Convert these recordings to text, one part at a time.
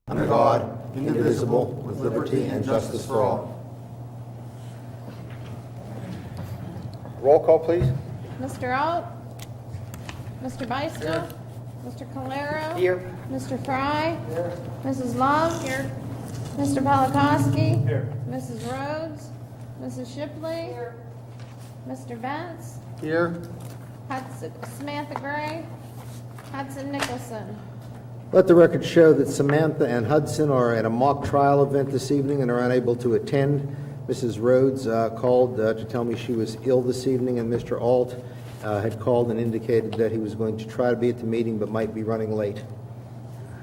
under God, indivisible, with liberty and justice for all. Roll call, please. Mr. Alt? Mr. Beistel? Mr. Calero? Here. Mr. Fry? Here. Mrs. Love? Here. Mr. Polakowski? Here. Mrs. Rhodes? Mrs. Shipley? Here. Mr. Betts? Here. Samantha Gray? Hudson Nicholson? Let the record show that Samantha and Hudson are at a mock trial event this evening and are unable to attend. Mrs. Rhodes called to tell me she was ill this evening, and Mr. Alt had called and indicated that he was going to try to be at the meeting but might be running late.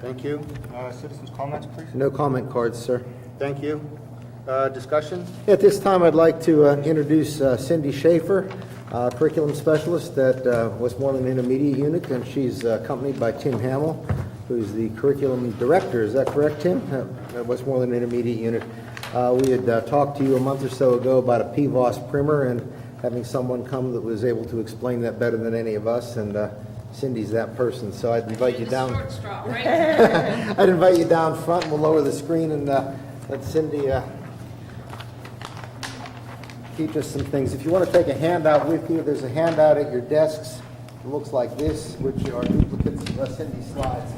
Thank you. Citizens' comments, please. No comment cards, sir. Thank you. Discussion? At this time, I'd like to introduce Cindy Schaefer, curriculum specialist at Westmoreland Intermediate Unit, and she's accompanied by Tim Hamill, who's the curriculum director. Is that correct, Tim? At Westmoreland Intermediate Unit. We had talked to you a month or so ago about a PVOS primer and having someone come that was able to explain that better than any of us, and Cindy's that person. So I'd invite you down. Short straw, right? I'd invite you down front. We'll lower the screen and let Cindy teach us some things. If you want to take a handout with you, there's a handout at your desks. It looks like this, which are duplicates of Cindy's slides.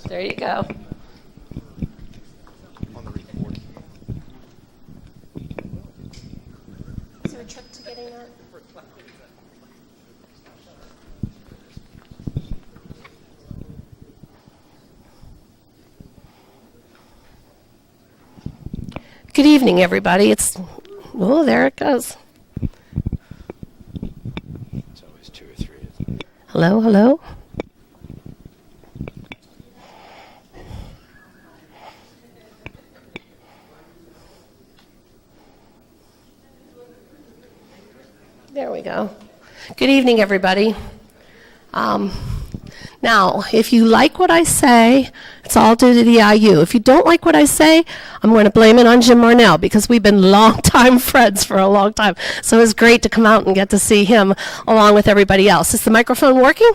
There you go. On the record. Is there a trick to getting that? Good evening, everybody. Oh, there it goes. It's always 2 or 3, isn't it? Hello, hello. There we go. Good evening, everybody. Now, if you like what I say, it's all due to the IU. If you don't like what I say, I'm going to blame it on Jim Marnell, because we've been longtime friends for a long time. So it's great to come out and get to see him along with everybody else. Is the microphone working?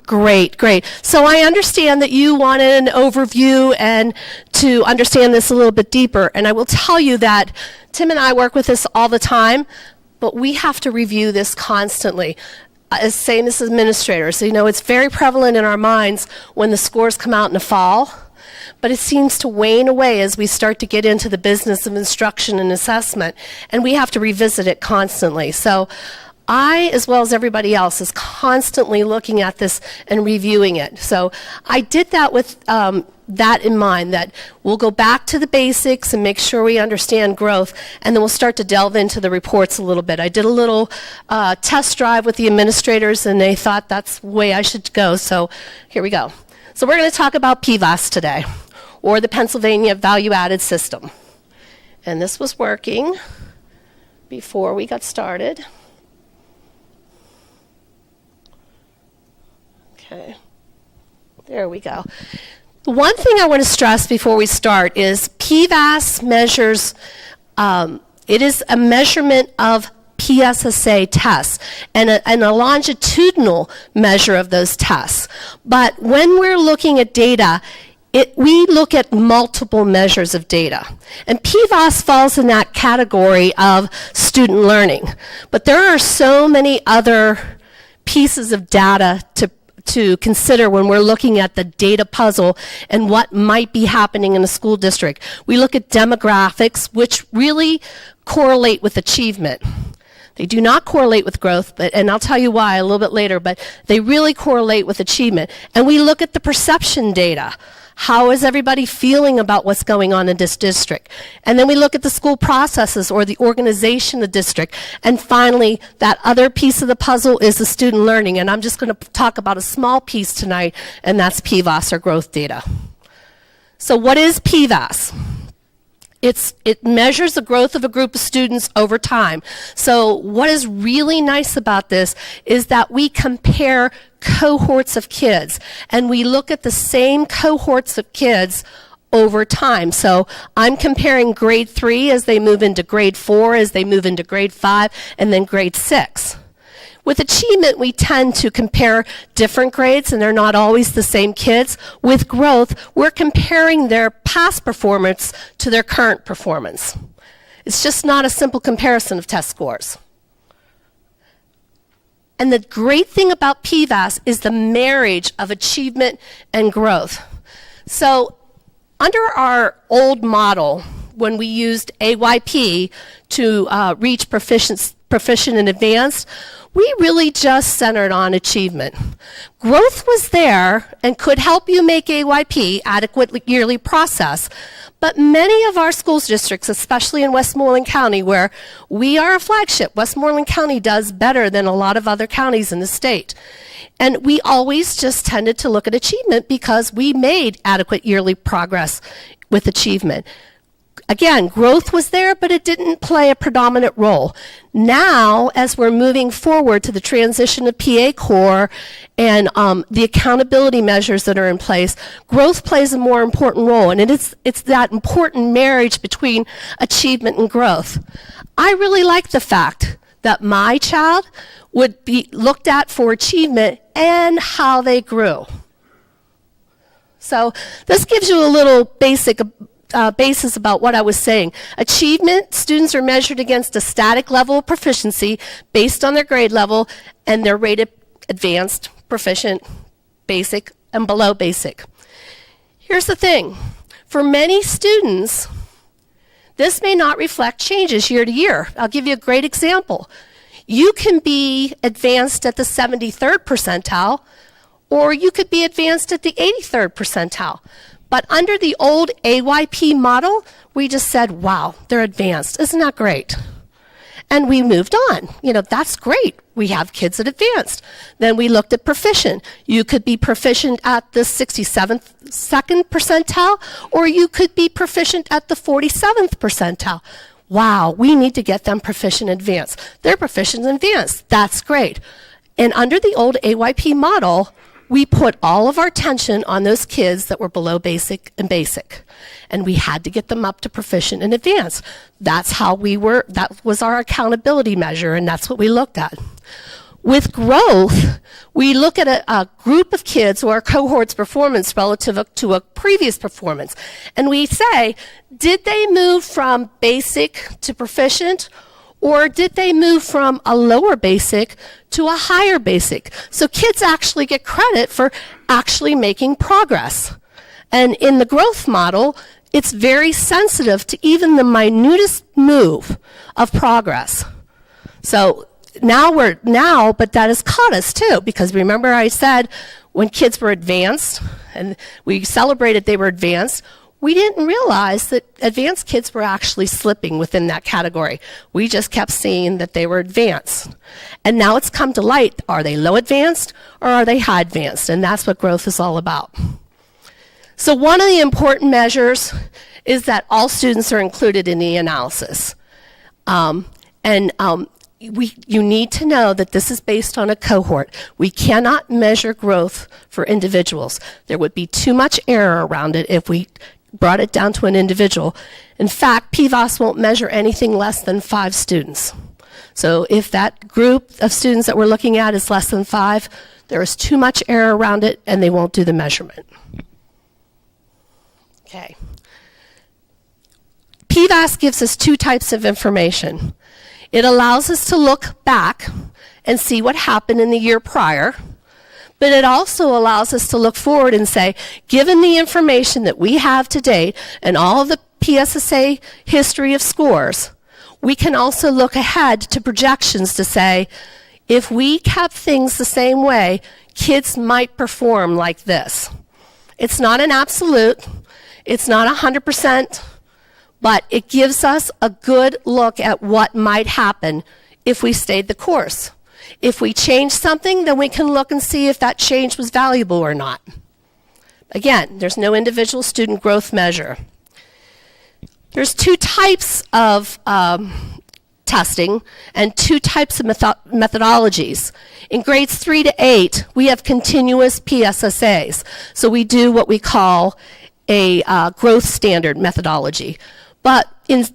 Great, great. So I understand that you wanted an overview and to understand this a little bit deeper. And I will tell you that Tim and I work with this all the time, but we have to review this constantly. Same as administrators. So, it's very prevalent in our minds when the scores come out in the fall, but it seems to wane away as we start to get into the business of instruction and assessment, and we have to revisit it constantly. So I, as well as everybody else, is constantly looking at this and reviewing it. So I did that with that in mind, that we'll go back to the basics and make sure we understand growth, and then we'll start to delve into the reports a little bit. I did a little test drive with the administrators, and they thought that's the way I should go. So here we go. So we're going to talk about PVOS today, or the Pennsylvania Value-Added System. And this was working before we got started. Okay, there we go. The one thing I want to stress before we start is PVAS measures, it is a measurement of PSSA tests and a longitudinal measure of those tests. But when we're looking at data, we look at multiple measures of data. And PVOS falls in that category of student learning. But there are so many other pieces of data to consider when we're looking at the data puzzle and what might be happening in a school district. We look at demographics, which really correlate with achievement. They do not correlate with growth, and I'll tell you why a little bit later, but they really correlate with achievement. And we look at the perception data. How is everybody feeling about what's going on in this district? And then we look at the school processes or the organization of the district. And finally, that other piece of the puzzle is the student learning. And I'm just going to talk about a small piece tonight, and that's PVAS, or growth data. So what is PVAS? It measures the growth of a group of students over time. So what is really nice about this is that we compare cohorts of kids, and we look at the same cohorts of kids over time. So I'm comparing grade 3 as they move into grade 4, as they move into grade 5, and then grade 6. With achievement, we tend to compare different grades, and they're not always the same kids. With growth, we're comparing their past performance to their current performance. It's just not a simple comparison of test scores. And the great thing about PVAS is the marriage of achievement and growth. So under our old model, when we used AYP to reach proficient and advanced, we really just centered on achievement. Growth was there and could help you make AYP, adequate yearly process, but many of our school districts, especially in Westmoreland County, where we are a flagship, Westmoreland County does better than a lot of other counties in the state. And we always just tended to look at achievement because we made adequate yearly progress with achievement. Again, growth was there, but it didn't play a predominant role. Now, as we're moving forward to the transition of PA Core and the accountability measures that are in place, growth plays a more important role, and it's that important marriage between achievement and growth. I really like the fact that my child would be looked at for achievement and how they grew. So this gives you a little basic basis about what I was saying. Achievement, students are measured against a static level of proficiency based on their grade level, and they're rated advanced, proficient, basic, and below basic. Here's the thing. For many students, this may not reflect changes year to year. I'll give you a great example. You can be advanced at the 73rd percentile, or you could be advanced at the 83rd percentile. But under the old AYP model, we just said, wow, they're advanced. Isn't that great? And we moved on. You know, that's great. We have kids at advanced. Then we looked at proficient. You could be proficient at the 67th second percentile, or you could be proficient at the 47th percentile. Wow, we need to get them proficient advanced. They're proficient advanced. That's great. And under the old AYP model, we put all of our attention on those kids that were below basic and basic. And we had to get them up to proficient and advanced. That's how that was our accountability measure, and that's what we looked at. With growth, we look at a group of kids or a cohort's performance relative to a previous performance. And we say, did they move from basic to proficient, or did they move from a lower basic to a higher basic? So kids actually get credit for actually making progress. And in the growth model, it's very sensitive to even the minutest move of progress. So but that has caught us too, because remember I said when kids were advanced and we celebrated they were advanced, we didn't realize that advanced kids were actually slipping within that category. We just kept seeing that they were advanced. And now it's come to light, are they low advanced or are they high advanced? And that's what growth is all about. So one of the important measures is that all students are included in the analysis. You need to know that this is based on a cohort. We cannot measure growth for individuals. There would be too much error around it if we brought it down to an individual. In fact, PVAS won't measure anything less than 5 students. So if that group of students that we're looking at is less than 5, there is too much error around it and they won't do the measurement. Okay. PVAS gives us 2 types of information. It allows us to look back and see what happened in the year prior, But it also allows us to look forward and say, given the information that we have to date and all of the PSSA history of scores, we can also look ahead to projections to say, if we kept things the same way, kids might perform like this. It's not an absolute, it's not 100%, but it gives us a good look at what might happen if we stayed the course. If we change something, then we can look and see if that change was valuable or not. Again, there's no individual student growth measure. There's two types of testing and two types of methodologies. In grades 3 to 8, we have continuous PSSAs. So we do what we call a growth standard methodology. But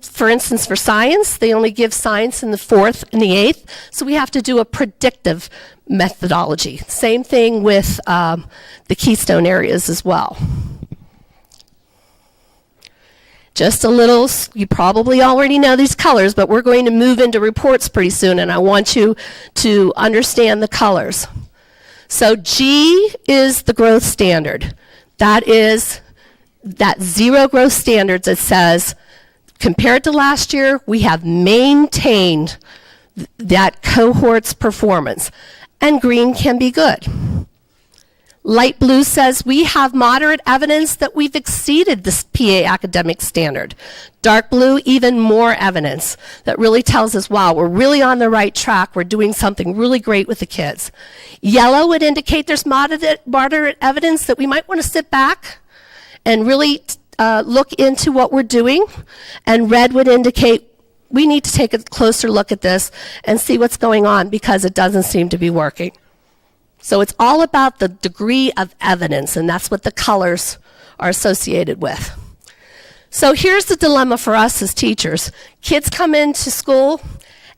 for instance, for science, they only give science in the 4th and the 8th, so we have to do a predictive methodology. Same thing with the keystone areas as well. Just a little, you probably already know these colors, but we're going to move into reports pretty soon, and I want you to understand the colors. So G is the growth standard. That is that 0 growth standards that says, compared to last year, we have maintained that cohort's performance, and green can be good. Light blue says we have moderate evidence that we've exceeded this PA academic standard. Dark blue, even more evidence that really tells us, wow, we're really on the right track. We're doing something really great with the kids. Yellow would indicate there's moderate evidence that we might want to sit back and really look into what we're doing. And red would indicate we need to take a closer look at this and see what's going on because it doesn't seem to be working. So it's all about the degree of evidence, and that's what the colors are associated with. So here's the dilemma for us as teachers. Kids come into school,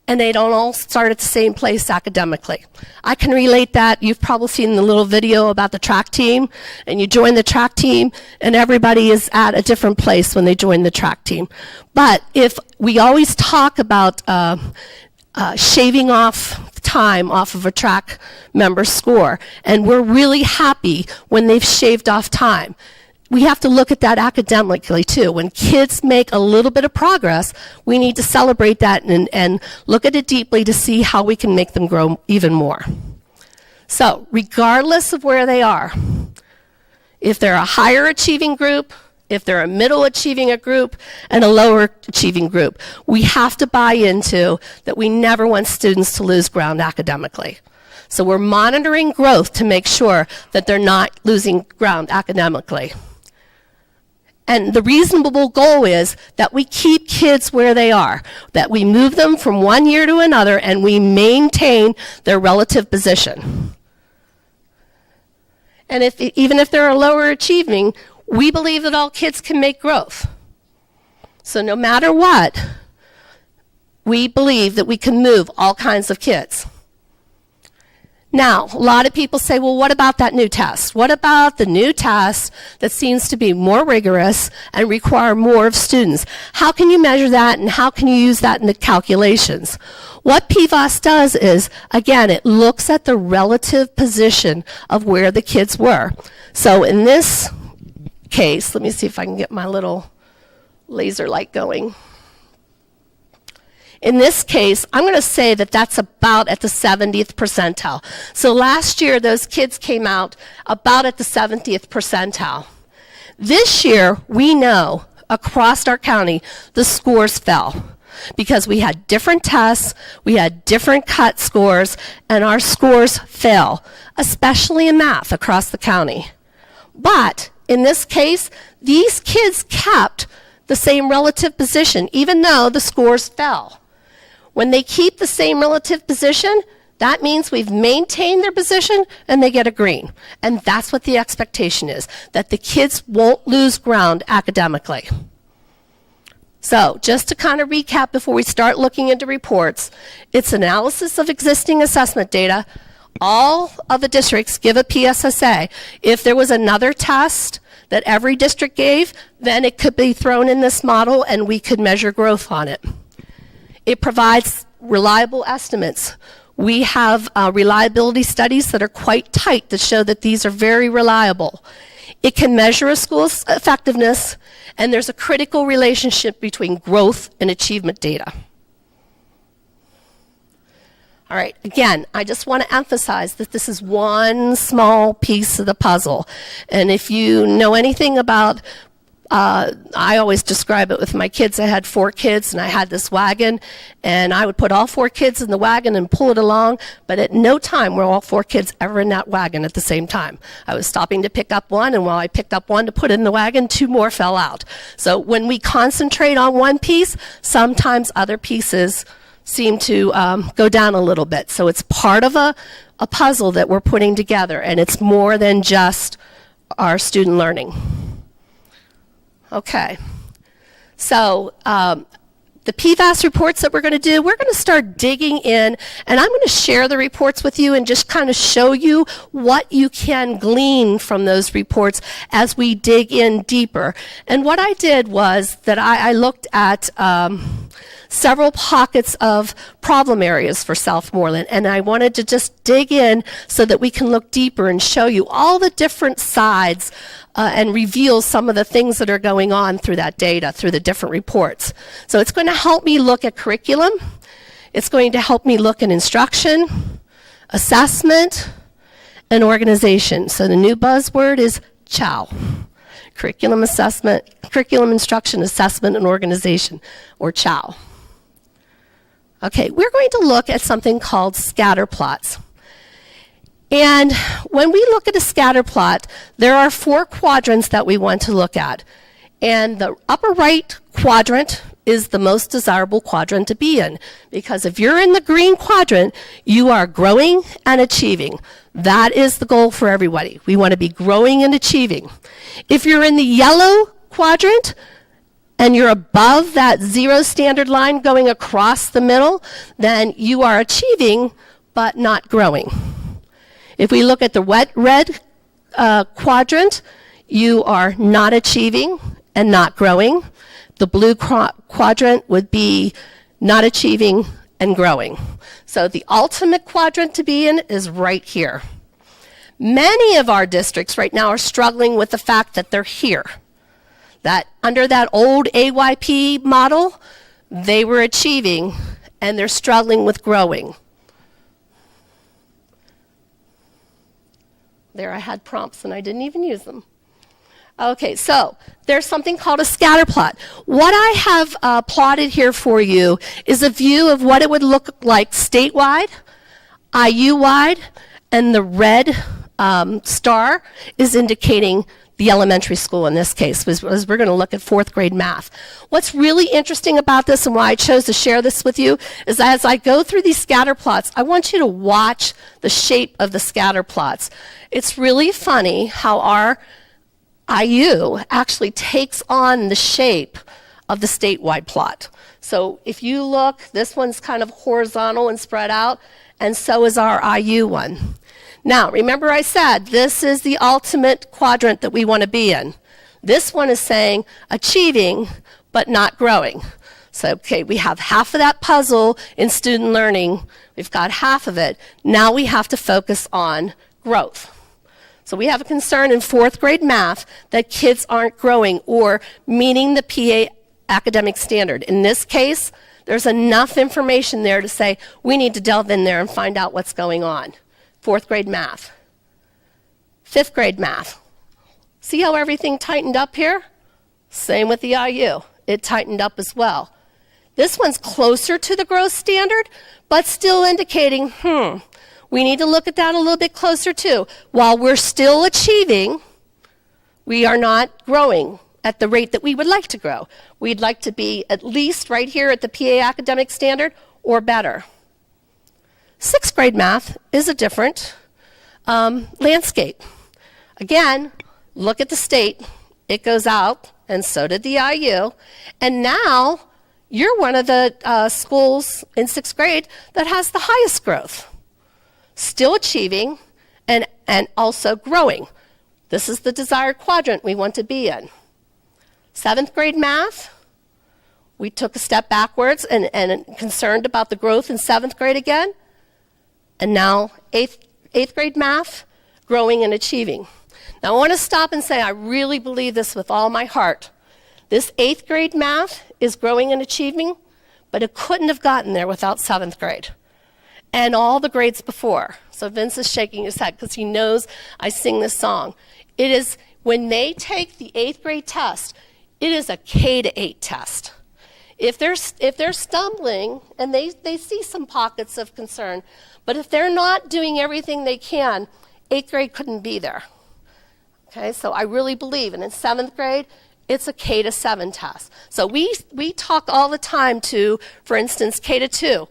and they don't all start at the same place academically. I can relate that. You've probably seen the little video about the track team, and you join the track team, and everybody is at a different place when they join the track team. But if we always talk about shaving off time off of a track member's score, and we're really happy when they've shaved off time. We have to look at that academically too. When kids make a little bit of progress, we need to celebrate that and look at it deeply to see how we can make them grow even more. So, regardless of where they are, if they're a higher achieving group, if they're a middle achieving group and a lower achieving group, we have to buy into that we never want students to lose ground academically. So we're monitoring growth to make sure that they're not losing ground academically. And the reasonable goal is that we keep kids where they are, that we move them from one year to another and we maintain their relative position. And even if they're a lower achieving, we believe that all kids can make growth. So no matter what, we believe that we can move all kinds of kids. Now, a lot of people say, well, what about that new test? What about the new test that seems to be more rigorous and require more of students? How can you measure that and how can you use that in the calculations? What PVOS does is, again, it looks at the relative position of where the kids were. So in this case, let me see if I can get my little laser light going. In this case, I'm going to say that that's about at the 70th percentile. So last year, those kids came out about at the 70th percentile. This year, we know across our county, the scores fell because we had different tests, we had different cut scores, and our scores fell, especially in math across the county. But in this case, these kids kept the same relative position, even though the scores fell. When they keep the same relative position, that means we've maintained their position and they get a green. And that's what the expectation is, that the kids won't lose ground academically. So just to kind of recap before we start looking into reports, it's analysis of existing assessment data. All of the districts give a PSSA. If there was another test that every district gave, then it could be thrown in this model and we could measure growth on it. It provides reliable estimates. We have reliability studies that are quite tight that show that these are very reliable. It can measure a school's effectiveness, and there's a critical relationship between growth and achievement data. All right, again, I just want to emphasize that this is one small piece of the puzzle. And if you know anything about, I always describe it with my kids. I had 4 kids, and I had this wagon, and I would put all 4 kids in the wagon and pull it along, but at no time were all 4 kids ever in that wagon at the same time. I was stopping to pick up one, and while I picked up one to put in the wagon, 2 more fell out. So when we concentrate on one piece, sometimes other pieces seem to go down a little bit. So it's part of a puzzle that we're putting together, and it's more than just our student learning. Okay, so the PFAS reports that we're going to do, we're going to start digging in, and I'm going to share the reports with you and just kind of show you what you can glean from those reports as we dig in deeper. And what I did was that I looked at several pockets of problem areas for Southmoreland, and I wanted to just dig in so that we can look deeper and show you all the different sides and reveal some of the things that are going on through that data, through the different reports. So it's going to help me look at curriculum. It's going to help me look at instruction, assessment, and organization. So the new buzzword is CHOW. Curriculum assessment, curriculum instruction, assessment, and organization, or CHOW. Okay, we're going to look at something called scatter plots. And when we look at a scatter plot, there are 4 quadrants that we want to look at. And the upper right quadrant is the most desirable quadrant to be in, because if you're in the green quadrant, you are growing and achieving. That is the goal for everybody. We want to be growing and achieving. If you're in the yellow quadrant, and you're above that 0 standard line going across the middle, then you are achieving but not growing. If we look at the red quadrant, you are not achieving and not growing. The blue quadrant would be not achieving and growing. So the ultimate quadrant to be in is right here. Many of our districts right now are struggling with the fact that they're here. That under that old AYP model, they were achieving and they're struggling with growing. There I had prompts and I didn't even use them. Okay, so there's something called a scatter plot. What I have plotted here for you is a view of what it would look like statewide, IU-wide, and the red star is indicating the elementary school in this case, was we're going to look at 4th grade math. What's really interesting about this and why I chose to share this with you is as I go through these scatter plots, I want you to watch the shape of the scatter plots. It's really funny how our IU actually takes on the shape of the statewide plot. So if you look, this one's kind of horizontal and spread out, and so is our IU one. Now, remember I said this is the ultimate quadrant that we want to be in. This one is saying achieving but not growing. So, okay, we have half of that puzzle in student learning. We've got half of it. Now we have to focus on growth. So we have a concern in 4th grade math that kids aren't growing or meeting the PA academic standard. In this case, there's enough information there to say we need to delve in there and find out what's going on. 4th grade math. 5th grade math. See how everything tightened up here? Same with the IU. It tightened up as well. This one's closer to the growth standard, but still indicating, we need to look at that a little bit closer too. While we're still achieving, we are not growing at the rate that we would like to grow. We'd like to be at least right here at the PA academic standard or better. 6th grade math is a different landscape. Again, look at the state. It goes out, and so did the IU. And now you're one of the schools in 6th grade that has the highest growth. Still achieving and also growing. This is the desired quadrant we want to be in. 7th grade math, we took a step backwards and concerned about the growth in 7th grade again. And now eighth grade math, growing and achieving. Now I want to stop and say I really believe this with all my heart. This 8th grade math is growing and achieving, but it couldn't have gotten there without 7th grade and all the grades before. So Vince is shaking his head because he knows I sing this song. It is, when they take the 8th grade test, it is a K-8 test. If they're stumbling, and they see some pockets of concern, but if they're not doing everything they can, 8th grade couldn't be there. Okay, so I really believe, and in 7th grade, it's a K-7 test. So we talk all the time to, for instance, K-2.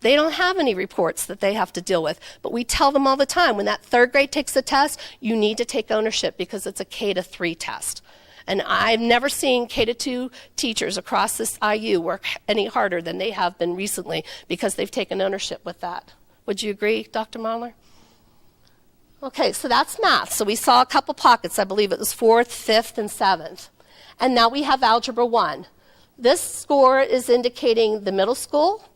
They don't have any reports that they have to deal with, but we tell them all the time, when that 3rd grade takes the test, you need to take ownership because it's a K-3 test. And I've never seen K-2 teachers across this IU work any harder than they have been recently because they've taken ownership with that. Would you agree, Dr. Mahler? Okay, so that's math. So we saw a couple pockets. I believe it was 4th, 5th, and 7th. And now we have Algebra 1. This score is indicating the middle school.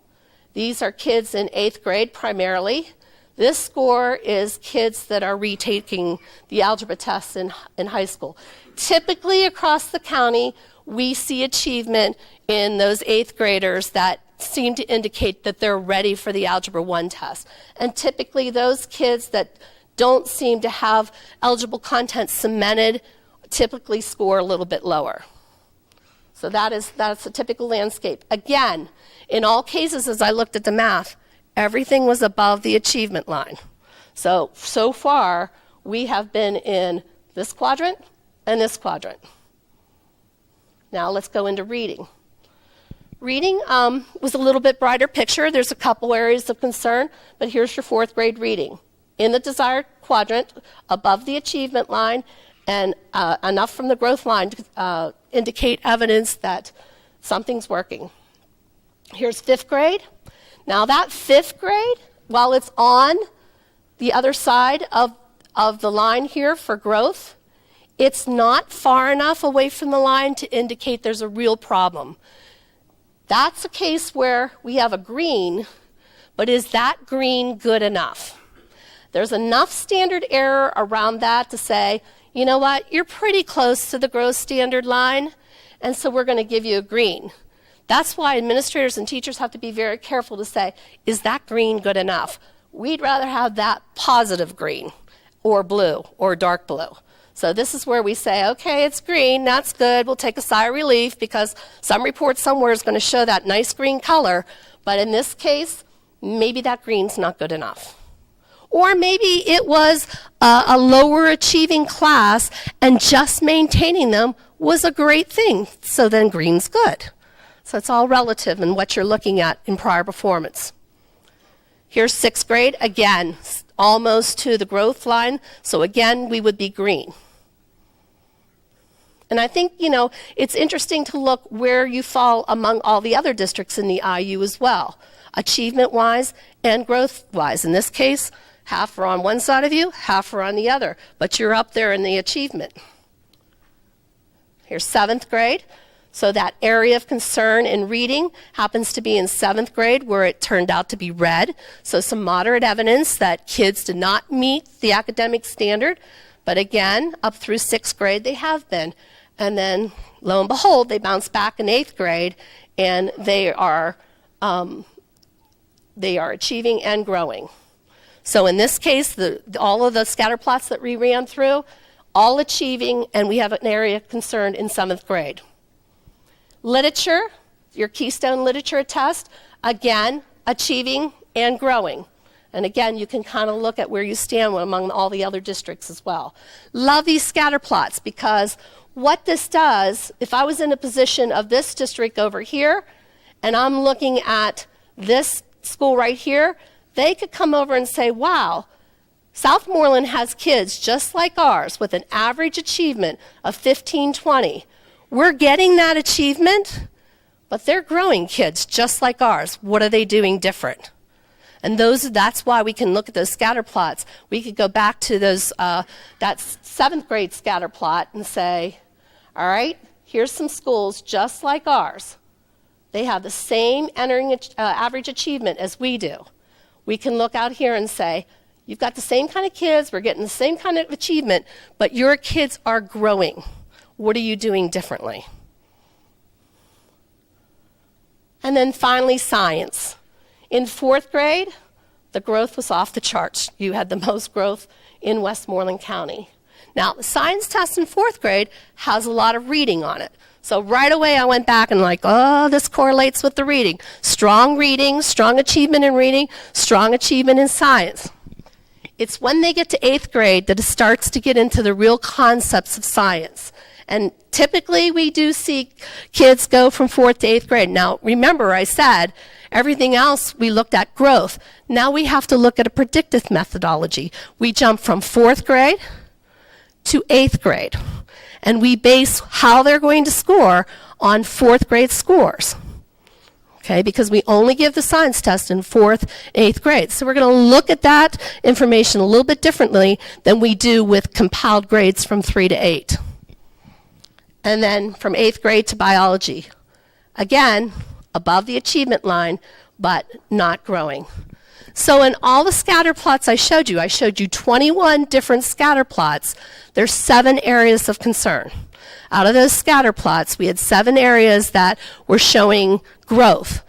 These are kids in 8th grade primarily. This score is kids that are retaking the algebra tests in high school. Typically across the county, we see achievement in those 8th graders that seem to indicate that they're ready for the Algebra 1 test. And typically those kids that don't seem to have eligible content cemented typically score a little bit lower. So that's a typical landscape. Again, in all cases, as I looked at the math, everything was above the achievement line. So far, we have been in this quadrant and this quadrant. Now let's go into reading. Reading was a little bit brighter picture. There's a couple areas of concern, but here's your 4th grade reading. In the desired quadrant, above the achievement line, and enough from the growth line to indicate evidence that something's working. Here's 5th grade. Now that 5th grade, while it's on the other side of the line here for growth, it's not far enough away from the line to indicate there's a real problem. That's a case where we have a green, but is that green good enough? There's enough standard error around that to say, you know what, you're pretty close to the growth standard line, and so we're going to give you a green. That's why administrators and teachers have to be very careful to say, is that green good enough? We'd rather have that positive green, or blue, or dark blue. So this is where we say, okay, it's green, that's good, we'll take a sigh of relief because some report somewhere is going to show that nice green color, but in this case, maybe that green's not good enough. Or maybe it was a lower achieving class and just maintaining them was a great thing, so then green's good. So it's all relative in what you're looking at in prior performance. Here's 6th grade, again, almost to the growth line, so again, we would be green. And I think, it's interesting to look where you fall among all the other districts in the IU as well, achievement-wise and growth-wise. In this case, half are on one side of you, half are on the other, but you're up there in the achievement. Here's 7th grade. So that area of concern in reading happens to be in 7th grade where it turned out to be red. So some moderate evidence that kids did not meet the academic standard. But again, up through 6th grade, they have been. And then, lo and behold, they bounce back in 8th grade, and they are achieving and growing. So in this case, all of the scatter plots that we ran through, all achieving, and we have an area of concern in 7th grade. Literature, your Keystone Literature test, again, achieving and growing. And again, you can kind of look at where you stand among all the other districts as well. Love these scatter plots because what this does, if I was in a position of this district over here, and I'm looking at this school right here, they could come over and say, wow, Southmoreland has kids just like ours with an average achievement of 15, 20. We're getting that achievement, but they're growing kids just like ours. What are they doing different? And that's why we can look at those scatter plots. We could go back to that 7th grade scatter plot and say, all right, here's some schools just like ours. They have the same entering average achievement as we do. We can look out here and say, you've got the same kind of kids, we're getting the same kind of achievement, but your kids are growing. What are you doing differently? And then finally, science. In 4th grade, the growth was off the charts. You had the most growth in Westmoreland County. Now, the science test in 4th grade has a lot of reading on it. So right away I went back and this correlates with the reading. Strong achievement in reading, strong achievement in science. It's when they get to 8th grade that it starts to get into the real concepts of science. And typically we do see kids go from 4th to 8th grade. Now, remember I said everything else we looked at growth. Now we have to look at a predictive methodology. We jump from 4th grade to 8th grade. And we base how they're going to score on 4th grade scores. Okay, because we only give the science test in 4th, 8th grade. So we're going to look at that information a little bit differently than we do with compiled grades from 3 to 8. And then from 8th grade to biology. Again, above the achievement line, but not growing. So in all the scatter plots I showed you 21 different scatter plots. There's 7 areas of concern. Out of those scatter plots, we had 7 areas that were showing growth.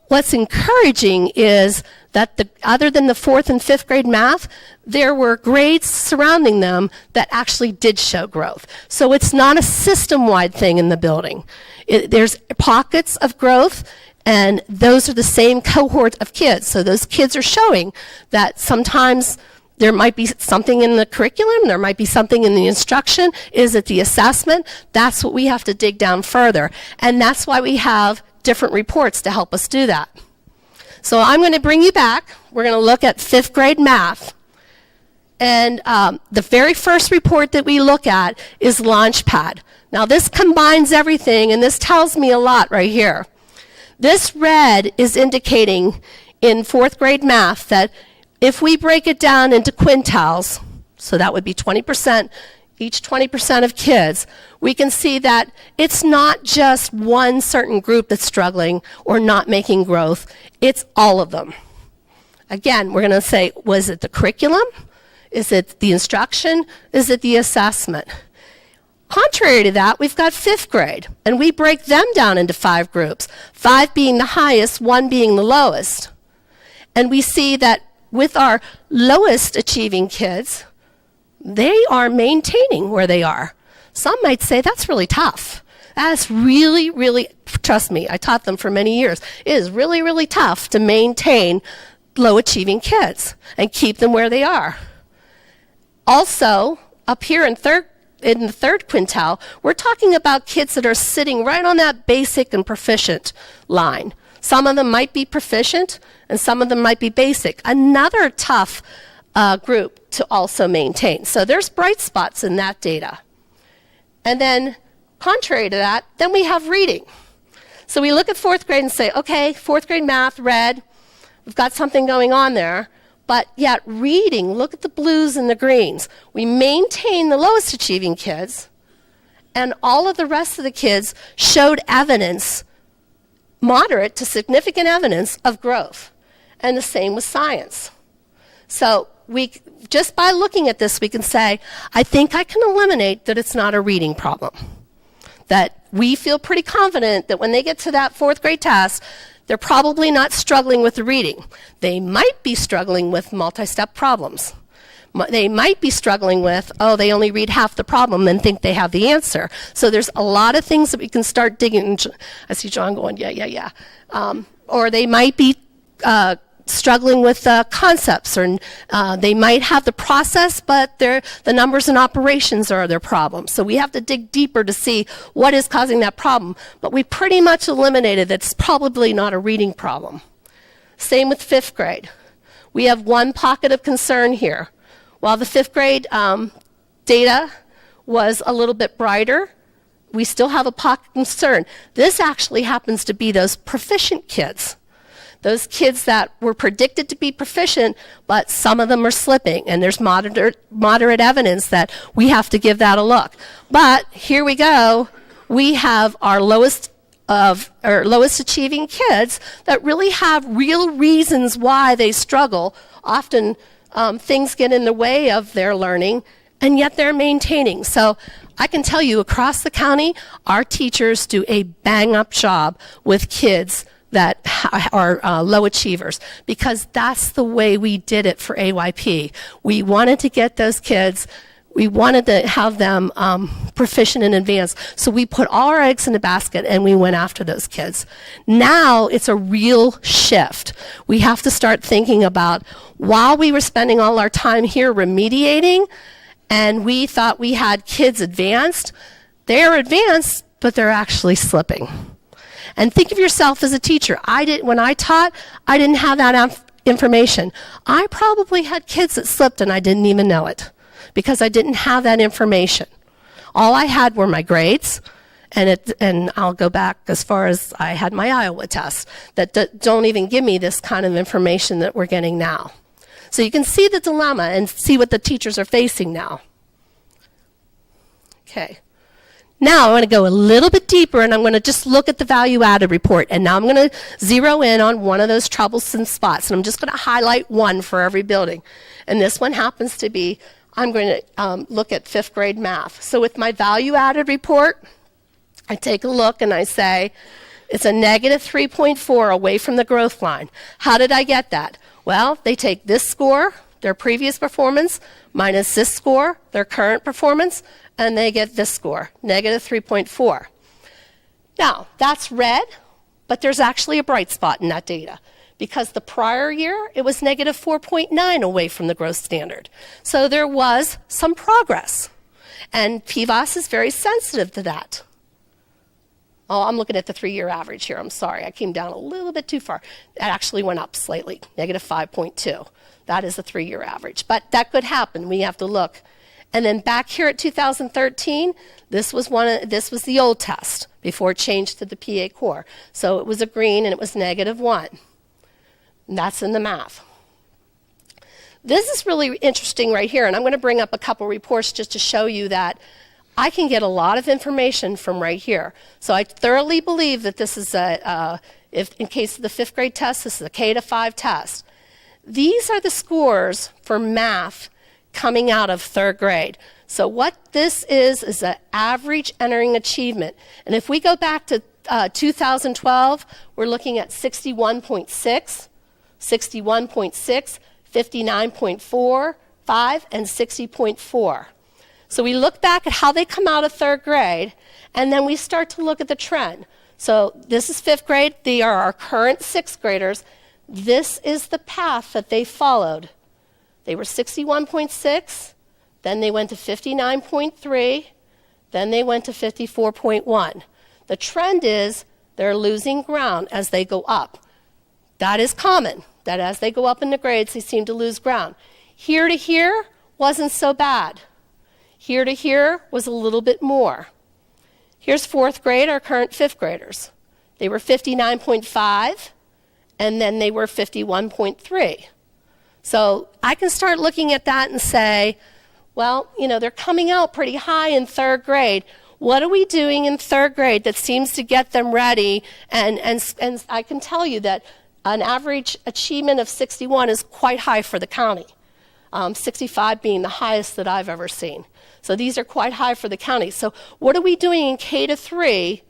What's encouraging is that other than the 4th and 5th grade math, there were grades surrounding them that actually did show growth. So it's not a system-wide thing in the building. There's pockets of growth, and those are the same cohort of kids. So those kids are showing that sometimes there might be something in the curriculum, there might be something in the instruction. Is it the assessment? That's what we have to dig down further. And that's why we have different reports to help us do that. So I'm going to bring you back. We're going to look at 5th grade math. And the very first report that we look at is Launchpad. Now this combines everything, and this tells me a lot right here. This red is indicating in 4th grade math that if we break it down into quintiles, so that would be 20%, each 20% of kids, we can see that it's not just one certain group that's struggling or not making growth, it's all of them. Again, we're going to say, was it the curriculum? Is it the instruction? Is it the assessment? Contrary to that, we've got 5th grade, and we break them down into 5 groups, 5 being the highest, 1 being the lowest. And we see that with our lowest achieving kids, they are maintaining where they are. Some might say that's really tough. That's really, really, trust me, I taught them for many years. It is really, really tough to maintain low achieving kids and keep them where they are. Also, up here in the 3rd quintile, we're talking about kids that are sitting right on that basic and proficient line. Some of them might be proficient, and some of them might be basic. Another tough group to also maintain. So there's bright spots in that data. And then, contrary to that, then we have reading. So we look at 4th grade and say, okay, 4th grade math, red, we've got something going on there. But yet reading, look at the blues and the greens. We maintain the lowest achieving kids, and all of the rest of the kids showed evidence, moderate to significant evidence of growth. And the same with science. So just by looking at this, we can say, I think I can eliminate that it's not a reading problem. That we feel pretty confident that when they get to that 4th grade test, they're probably not struggling with the reading. They might be struggling with multi-step problems. They might be struggling with, they only read half the problem and think they have the answer. So there's a lot of things that we can start digging. I see John going, yeah. Or they might be struggling with concepts, or they might have the process, but the numbers and operations are their problem. So we have to dig deeper to see what is causing that problem. But we pretty much eliminated that it's probably not a reading problem. Same with 5th grade. We have one pocket of concern here. While the 5th grade data was a little bit brighter, we still have a pocket of concern. This actually happens to be those proficient kids. Those kids that were predicted to be proficient, but some of them are slipping, and there's moderate evidence that we have to give that a look. But here we go. We have our lowest or lowest achieving kids that really have real reasons why they struggle. Often things get in the way of their learning, and yet they're maintaining. So I can tell you across the county, our teachers do a bang-up job with kids that are low achievers, because that's the way we did it for AYP. We wanted to get those kids, we wanted to have them proficient in advance, so we put all our eggs in a basket and we went after those kids. Now it's a real shift. We have to start thinking about, while we were spending all our time here remediating, and we thought we had kids advanced, they're advanced, but they're actually slipping. And think of yourself as a teacher. When I taught, I didn't have that information. I probably had kids that slipped and I didn't even know it, because I didn't have that information. All I had were my grades, and I'll go back as far as I had my Iowa test that don't even give me this kind of information that we're getting now. So you can see the dilemma and see what the teachers are facing now. Okay. Now I want to go a little bit deeper, and I'm going to just look at the value added report. And now I'm going to zero in on one of those troublesome spots, and I'm just going to highlight one for every building. And this one happens to be, I'm going to look at 5th grade math. So with my value added report, I take a look and I say, it's a negative 3.4 away from the growth line. How did I get that? Well, they take this score, their previous performance, minus this score, their current performance, and they get this score, negative 3.4. Now, that's red, but there's actually a bright spot in that data, because the prior year, it was negative 4.9 away from the growth standard. So there was some progress, and PVAS is very sensitive to that. Oh, I'm looking at the 3-year average here. I'm sorry. I came down a little bit too far. It actually went up slightly, negative 5.2. That is the 3-year average. But that could happen. We have to look. And then back here at 2013, this was the old test before it changed to the PA core. So it was a green and it was negative 1. And that's in the math. This is really interesting right here, and I'm going to bring up a couple reports just to show you that I can get a lot of information from right here. So I thoroughly believe that this is if in case of the 5th grade test, this is a K-5 test. These are the scores for math coming out of 3rd grade. So what this is an average entering achievement. And if we go back to 2012, we're looking at 61.6, 61.6, 59.4, 5, and 60.4. So we look back at how they come out of 3rd grade, and then we start to look at the trend. So this is 5th grade. They are our current 6th graders. This is the path that they followed. They were 61.6, then they went to 59.3, then they went to 54.1. The trend is they're losing ground as they go up. That is common, that as they go up in the grades, they seem to lose ground. Here to here wasn't so bad. Here to here was a little bit more. Here's 4th grade, our current 5th graders. They were 59.5, and then they were 51.3. So I can start looking at that and say, well, they're coming out pretty high in 3rd grade. What are we doing in 3rd grade that seems to get them ready? And I can tell you that an average achievement of 61 is quite high for the county, 65 being the highest that I've ever seen. So these are quite high for the county. So what are we doing in K-3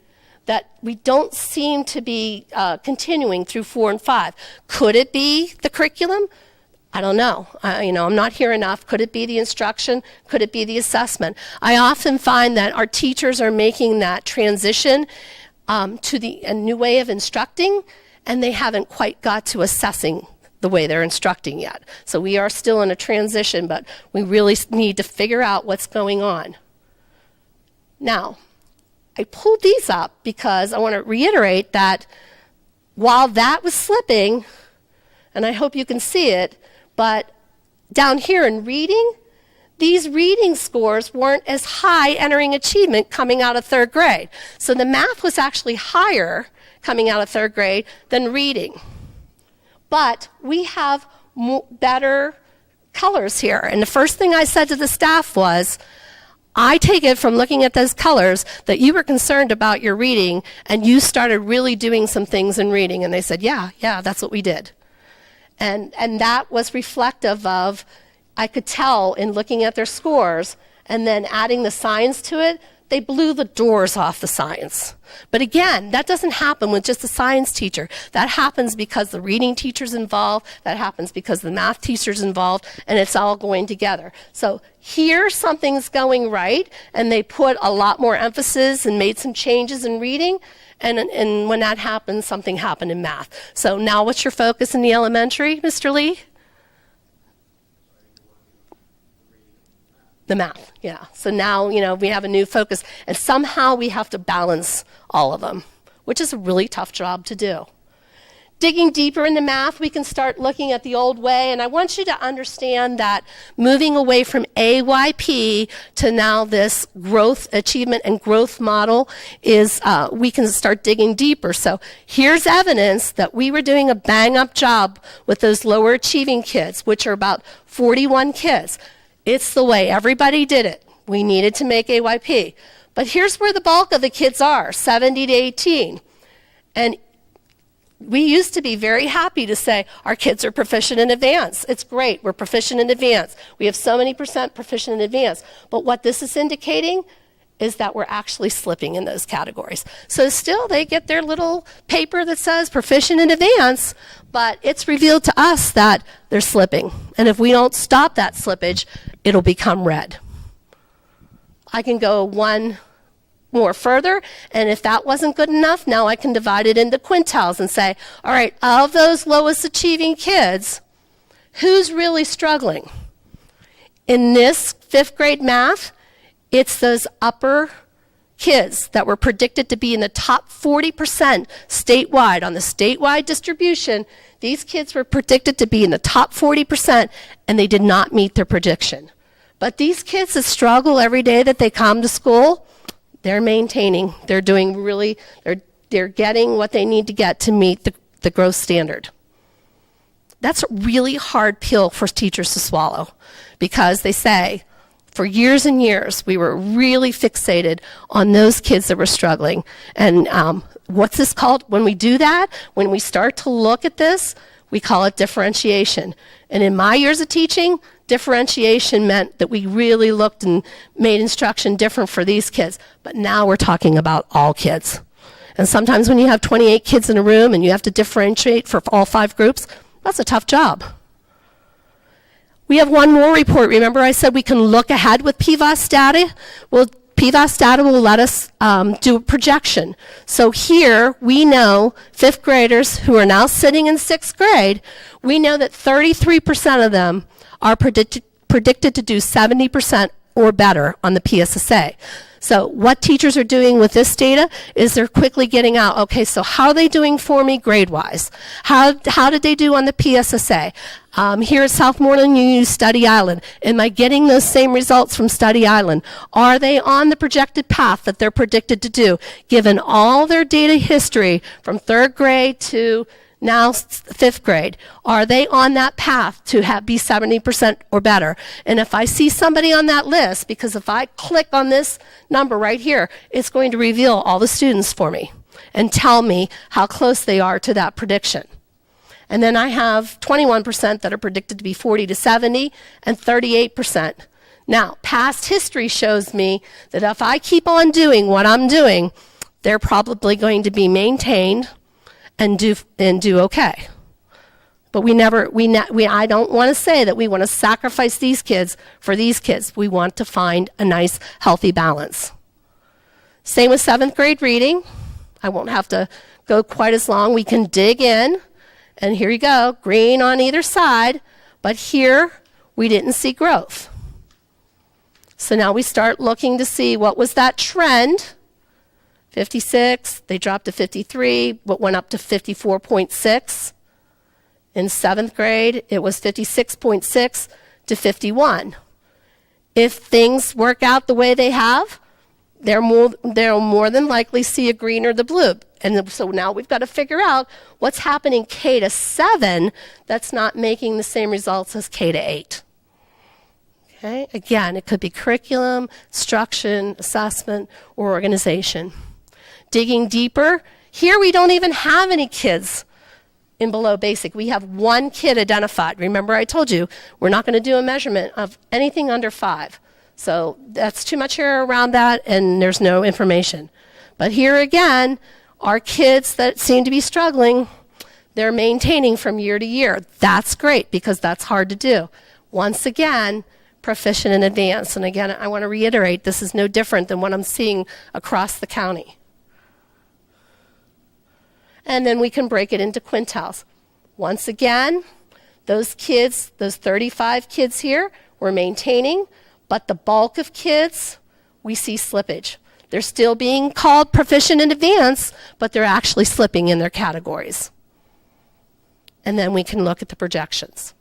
that we don't seem to be continuing through 4 and 5? Could it be the curriculum? I don't know. I'm not here enough. Could it be the instruction? Could it be the assessment? I often find that our teachers are making that transition to a new way of instructing, and they haven't quite got to assessing the way they're instructing yet. So we are still in a transition, but we really need to figure out what's going on. Now, I pulled these up because I want to reiterate that while that was slipping, and I hope you can see it, but down here in reading, these reading scores weren't as high entering achievement coming out of 3rd grade. So the math was actually higher coming out of 3rd grade than reading. But we have better colors here. And the first thing I said to the staff was, I take it from looking at those colors that you were concerned about your reading and you started really doing some things in reading. And they said, yeah, that's what we did. And that was reflective of, I could tell in looking at their scores and then adding the science to it, they blew the doors off the science. But again, that doesn't happen with just a science teacher. That happens because the reading teacher's involved, that happens because the math teacher's involved, and it's all going together. So here something's going right, and they put a lot more emphasis and made some changes in reading, and when that happened, something happened in math. So now what's your focus in the elementary, Mr. Lee? The math, yeah. So now, we have a new focus, and somehow we have to balance all of them, which is a really tough job to do. Digging deeper into math, we can start looking at the old way, and I want you to understand that moving away from AYP to now this growth, achievement, and growth model is, we can start digging deeper. So here's evidence that we were doing a bang-up job with those lower achieving kids, which are about 41 kids. It's the way everybody did it. We needed to make AYP. But here's where the bulk of the kids are, 70 to 18. And we used to be very happy to say our kids are proficient in advance. It's great. We're proficient in advance. We have so many percent proficient in advance. But what this is indicating is that we're actually slipping in those categories. So still they get their little paper that says proficient in advance, but it's revealed to us that they're slipping. And if we don't stop that slippage, it'll become red. I can go one more further, and if that wasn't good enough, now I can divide it into quintiles and say, all right, of those lowest achieving kids, who's really struggling? In this 5th grade math, it's those upper kids that were predicted to be in the top 40% statewide. On the statewide distribution, these kids were predicted to be in the top 40%, and they did not meet their prediction. But these kids that struggle every day that they come to school, they're maintaining. They're doing really, they're getting what they need to get to meet the growth standard. That's a really hard pill for teachers to swallow, because they say, for years and years, we were really fixated on those kids that were struggling. And what's this called? When we do that, when we start to look at this, we call it differentiation. And in my years of teaching, differentiation meant that we really looked and made instruction different for these kids. But now we're talking about all kids. And sometimes when you have 28 kids in a room and you have to differentiate for all 5 groups, that's a tough job. We have one more report. Remember I said we can look ahead with PVOS data? Well, PVOS data will let us do a projection. So here we know 5th graders who are now sitting in 6th grade, we know that 33% of them are predicted to do 70% or better on the PSSA. So what teachers are doing with this data is they're quickly getting out, okay, so how are they doing for me grade-wise? How did they do on the PSSA? Here at Southmoreland, you use Study Island. Am I getting those same results from Study Island? Are they on the projected path that they're predicted to do, given all their data history from 3rd grade to now 5th grade? Are they on that path to be 70% or better? And if I see somebody on that list, because if I click on this number right here, it's going to reveal all the students for me and tell me how close they are to that prediction. And then I have 21% that are predicted to be 40 to 70 and 38%. Now, past history shows me that if I keep on doing what I'm doing, they're probably going to be maintained and do okay. But I don't want to say that we want to sacrifice these kids for these kids. We want to find a nice, healthy balance. Same with 7th grade reading. I won't have to go quite as long. We can dig in, and here you go, green on either side, but here we didn't see growth. So now we start looking to see what was that trend. 56, they dropped to 53, but went up to 54.6. In 7th grade, it was 56.6 to 51. If things work out the way they have, they'll more than likely see a green or the blue. And so now we've got to figure out what's happening K to 7 that's not making the same results as K to 8. Okay, again, it could be curriculum, instruction, assessment, or organization. Digging deeper, here we don't even have any kids in below basic. We have one kid identified. Remember I told you, we're not going to do a measurement of anything under 5. So that's too much hair around that, and there's no information. But here again, our kids that seem to be struggling, they're maintaining from year to year. That's great, because that's hard to do. Once again, proficient in advanced. And again, I want to reiterate, this is no different than what I'm seeing across the county. And then we can break it into quintiles. Once again, those kids, those 35 kids here, we're maintaining, but the bulk of kids, we see slippage. They're still being called proficient in advanced, but they're actually slipping in their categories. And then we can look at the projections.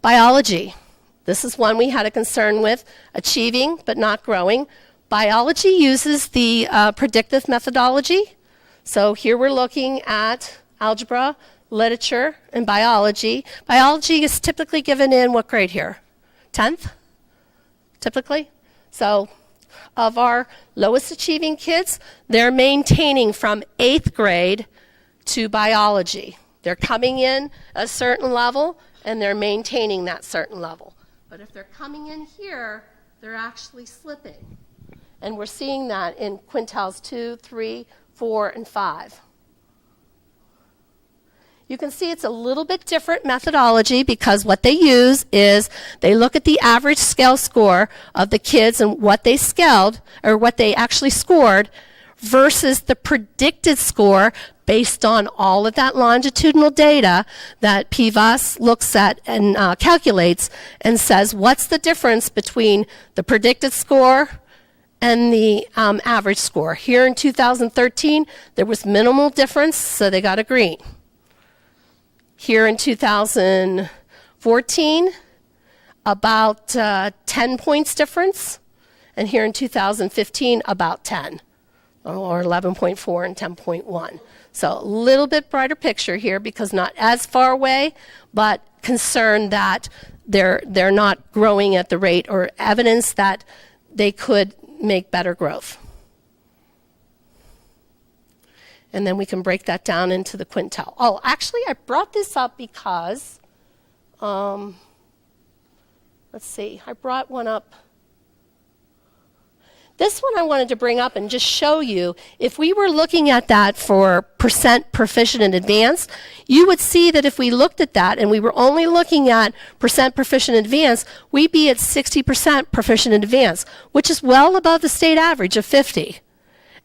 Biology. This is one we had a concern with, achieving but not growing. Biology uses the predictive methodology. So here we're looking at algebra, literature, and biology. Biology is typically given in what grade here? 10th, typically. So of our lowest achieving kids, they're maintaining from 8th grade to biology. They're coming in a certain level, and they're maintaining that certain level. But if they're coming in here, they're actually slipping. And we're seeing that in quintiles 2, 3, 4, and 5. You can see it's a little bit different methodology, because what they use is they look at the average scale score of the kids and what they scaled, or what they actually scored, versus the predicted score based on all of that longitudinal data that PVAS looks at and calculates, and says, what's the difference between the predicted score and the average score? Here in 2013, there was minimal difference, so they got a green. Here in 2014, about 10 points difference, and here in 2015, about 10, or 11.4 and 10.1. So a little bit brighter picture here, because not as far away, but concerned that they're not growing at the rate, or evidence that they could make better growth. And then we can break that down into the quintile. Oh, actually, I brought this up because, let's see, I brought one up. This one I wanted to bring up and just show you, if we were looking at that for percent proficient in advanced, you would see that if we looked at that and we were only looking at percent proficient in advanced, we'd be at 60% proficient in advanced, which is well above the state average of 50.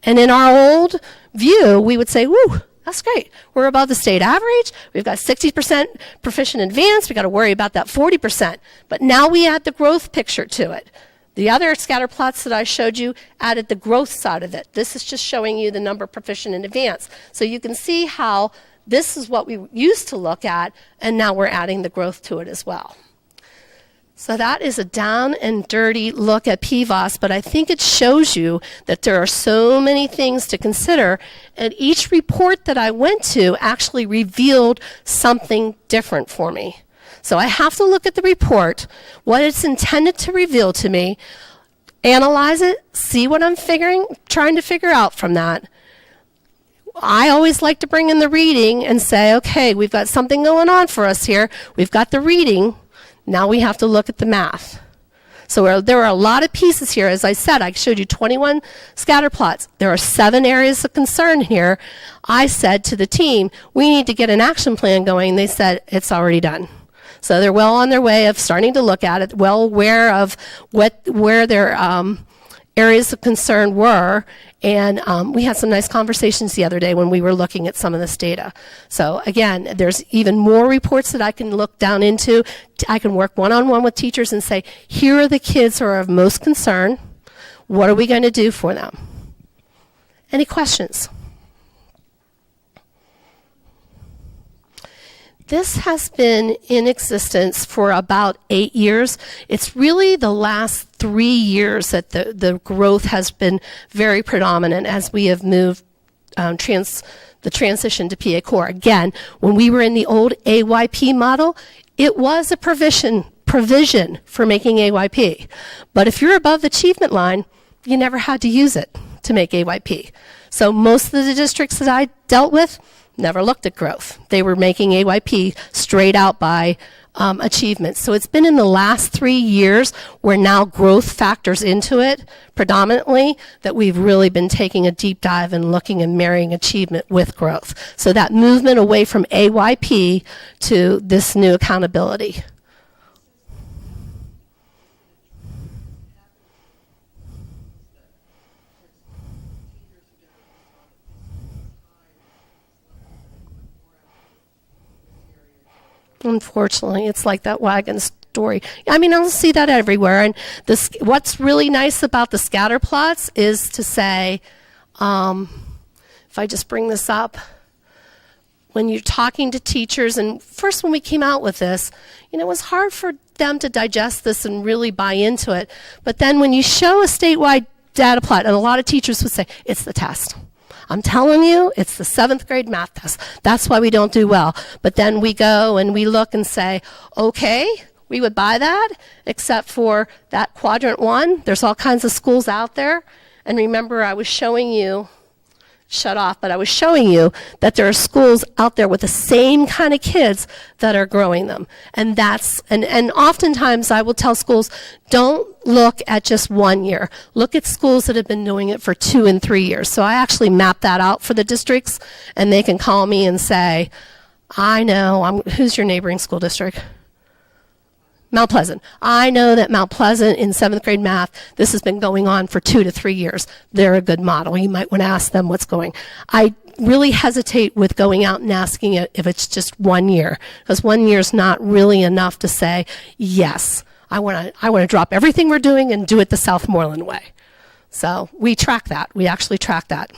And in our old view, we would say, woo, that's great. We're above the state average. We've got 60% proficient in advanced. We've got to worry about that 40%. But now we add the growth picture to it. The other scatter plots that I showed you added the growth side of it. This is just showing you the number proficient in advanced. So you can see how this is what we used to look at, and now we're adding the growth to it as well. So that is a down and dirty look at PVAS, but I think it shows you that there are so many things to consider, and each report that I went to actually revealed something different for me. So I have to look at the report, what it's intended to reveal to me, analyze it, see what I'm trying to figure out from that. I always like to bring in the reading and say, okay, we've got something going on for us here. We've got the reading. Now we have to look at the math. So there are a lot of pieces here. As I said, I showed you 21 scatter plots. There are 7 areas of concern here. I said to the team, we need to get an action plan going. They said, it's already done. So they're well on their way of starting to look at it, well aware of where their areas of concern were. And we had some nice conversations the other day when we were looking at some of this data. So again, there's even more reports that I can look down into. I can work one-on-one with teachers and say, here are the kids who are of most concern. What are we going to do for them? Any questions? This has been in existence for about 8 years. It's really the last 3 years that the growth has been very predominant as we have moved the transition to PA Core. Again, when we were in the old AYP model, It was a provision for making AYP. But if you're above the achievement line, you never had to use it to make AYP. So most of the districts that I dealt with never looked at growth. They were making AYP straight out by achievement. So it's been in the last 3 years where now growth factors into it predominantly that we've really been taking a deep dive and looking and marrying achievement with growth. So that movement away from AYP to this new accountability. Unfortunately, it's like that wagon story. I mean, I'll see that everywhere. And what's really nice about the scatter plots is to say, if I just bring this up, when you're talking to teachers, and first when we came out with this, it was hard for them to digest this and really buy into it. But then when you show a statewide data plot, and a lot of teachers would say, it's the test. I'm telling you, it's the 7th grade math test. That's why we don't do well. But then we go and we look and say, okay, we would buy that, except for that quadrant 1. There's all kinds of schools out there. And remember, I was showing you, but I was showing you that there are schools out there with the same kind of kids that are growing them. And and oftentimes I will tell schools, don't look at just 1 year. Look at schools that have been doing it for 2 and 3 years. So I actually map that out for the districts, and they can call me and say, I know, who's your neighboring school district? Mount Pleasant. I know that Mount Pleasant in 7th grade math, this has been going on for 2 to 3 years. They're a good model. You might want to ask them what's going. I really hesitate with going out and asking it if it's just 1 year, because 1 year is not really enough to say, yes, I want to drop everything we're doing and do it the Southmoreland way. So we track that. We actually track that.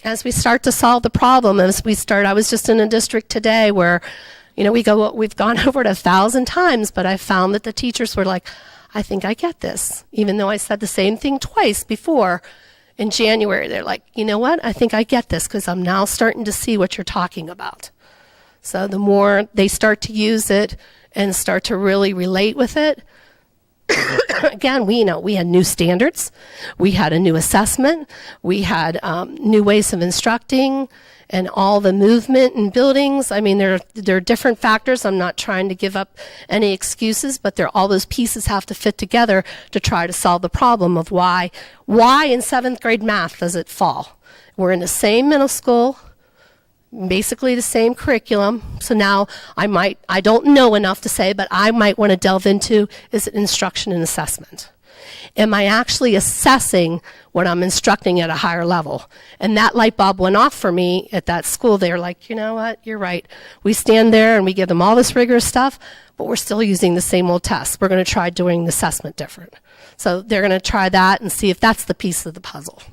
As we start to solve the problem, I was just in a district today where, we've gone over it 1,000 times, but I found that the teachers were like, I think I get this. Even though I said the same thing twice before in January, they're like, you know what? I think I get this because I'm now starting to see what you're talking about. So the more they start to use it and start to really relate with it, again, we had new standards, we had a new assessment, we had new ways of instructing, and all the movement in buildings. I mean, there are different factors. I'm not trying to give up any excuses, but all those pieces have to fit together to try to solve the problem of why in 7th grade math does it fall? We're in the same middle school, basically the same curriculum. So now I don't know enough to say, but I might want to delve into, is it instruction and assessment? Am I actually assessing what I'm instructing at a higher level? And that light bulb went off for me at that school. They were like, you know what, you're right. We stand there and we give them all this rigorous stuff, but we're still using the same old tests. We're going to try doing the assessment different. So they're going to try that and see if that's the piece of the puzzle.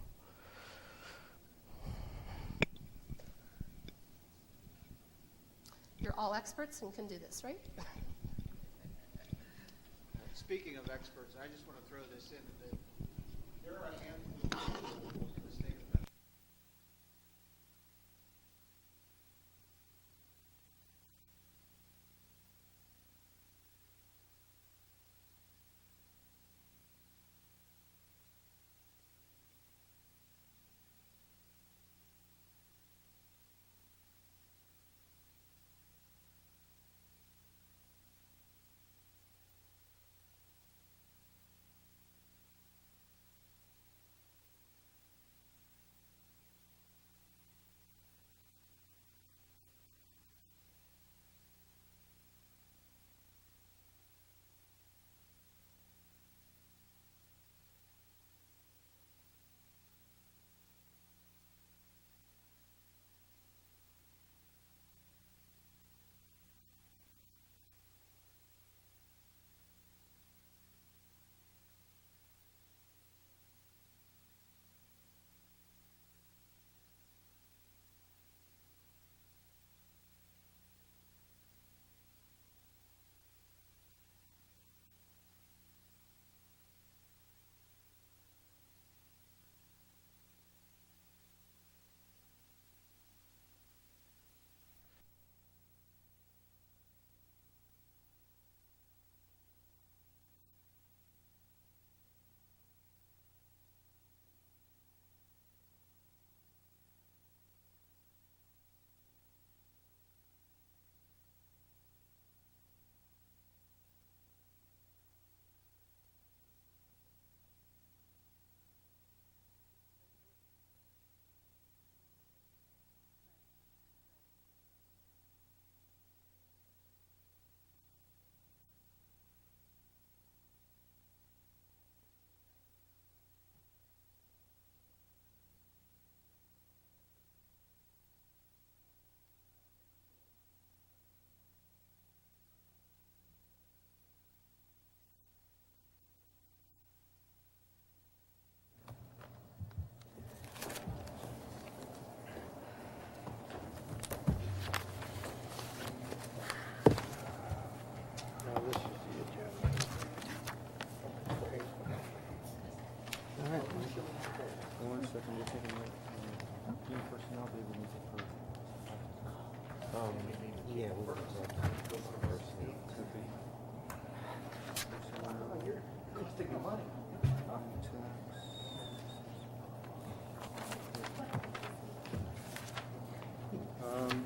You're all experts and can do this, right? Speaking of experts, I just want to throw this in that there are a handful of schools in the state of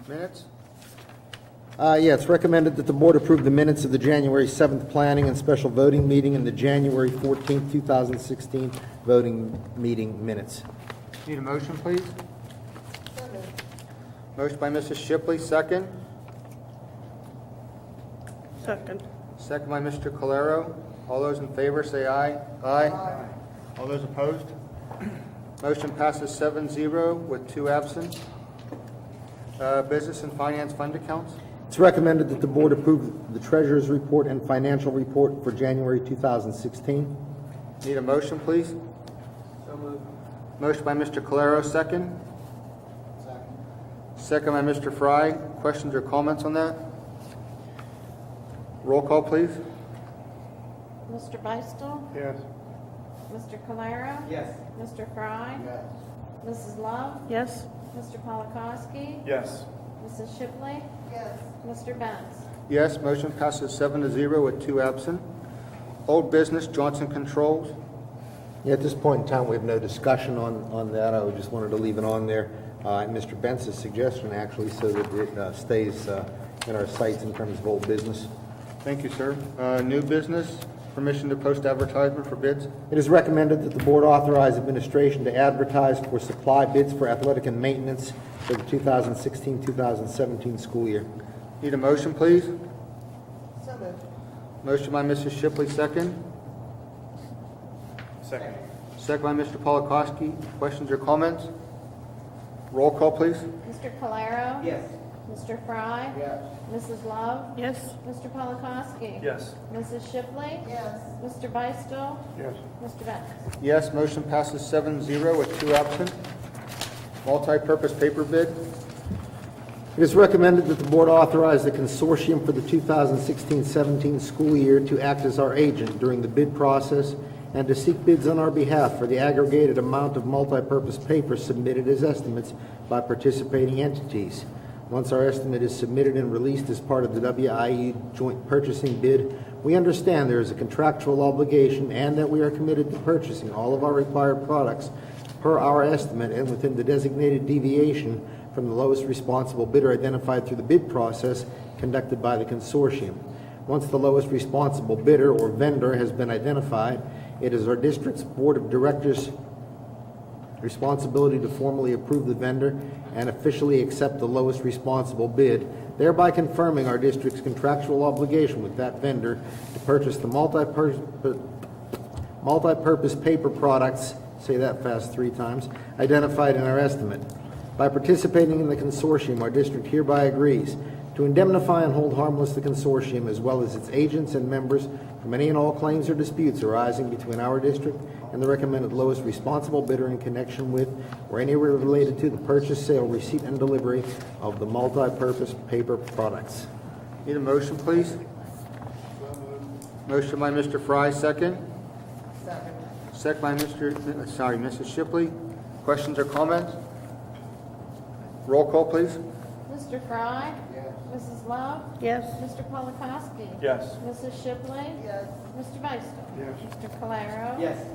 Minutes? Yeah, it's recommended that the board approve the minutes of the January 7th planning and special voting meeting and the January 14th, 2016 voting meeting minutes. Need a motion, please? Motion by Mrs. Shipley, second. Second. Second by Mr. Calero. All those in favor say aye. Aye. All those opposed? Motion passes 7-0 with 2 absent. Business and finance fund accounts? It's recommended that the board approve the treasurer's report and financial report for January 2016. Need a motion, please? So moved. Motion by Mr. Calero, second. Second by Mr. Fry. Questions or comments on that? Roll call, please. Mr. Beistel? Yes. Mr. Calero? Yes. Mr. Fry? Yes. Mrs. Love? Yes. Mr. Polakowski? Yes. Mrs. Shipley? Yes. Mr. Benz? Yes, motion passes 7-0 with 2 absent. Old business, Johnson Controls. Yeah, at this point in time, we have no discussion on that. I just wanted to leave it on there. Mr. Benz's suggestion, actually, so that it stays in our sites in terms of old business. Thank you, sir. New business, permission to post advertisement for bids. It is recommended that the board authorize administration to advertise for supply bids for athletic and maintenance for the 2016-2017 school year. Need a motion, please? So moved. Motion by Mrs. Shipley, second. Second. Second by Mr. Polakowski. Questions or comments? Roll call, please. Mr. Calero? Yes. Mr. Fry? Yes. Mrs. Love? Yes. Mr. Polakowski? Yes. Mrs. Shipley? Yes. Mr. Beistel? Yes. Mr. Benz? Yes, motion passes 7-0 with 2 absent. Multi-purpose paper bid. It is recommended that the board authorize the consortium for the 2016-17 school year to act as our agent during the bid process and to seek bids on our behalf for the aggregated amount of multi-purpose paper submitted as estimates by participating entities. Once our estimate is submitted and released as part of the WIE joint purchasing bid, we understand there is a contractual obligation and that we are committed to purchasing all of our required products per our estimate and within the designated deviation from the lowest responsible bidder identified through the bid process conducted by the consortium. Once the lowest responsible bidder or vendor has been identified, it is our district's board of directors' responsibility to formally approve the vendor and officially accept the lowest responsible bid, thereby confirming our district's contractual obligation with that vendor to purchase the multi-purpose paper products, say that fast 3 times, identified in our estimate. By participating in the consortium, our district hereby agrees to indemnify and hold harmless the consortium as well as its agents and members from any and all claims or disputes arising between our district and the recommended lowest responsible bidder in connection with or anywhere related to the purchase, sale, receipt, and delivery of the multi-purpose paper products. Need a motion, please? Motion by Mr. Fry, second. Second by Mrs. Shipley. Questions or comments? Roll call, please. Mr. Fry? Yes. Mrs. Love? Yes. Mr. Polakowski? Yes. Mrs. Shipley? Yes. Mr. Beistel? Yes. Mr. Calero? Yes.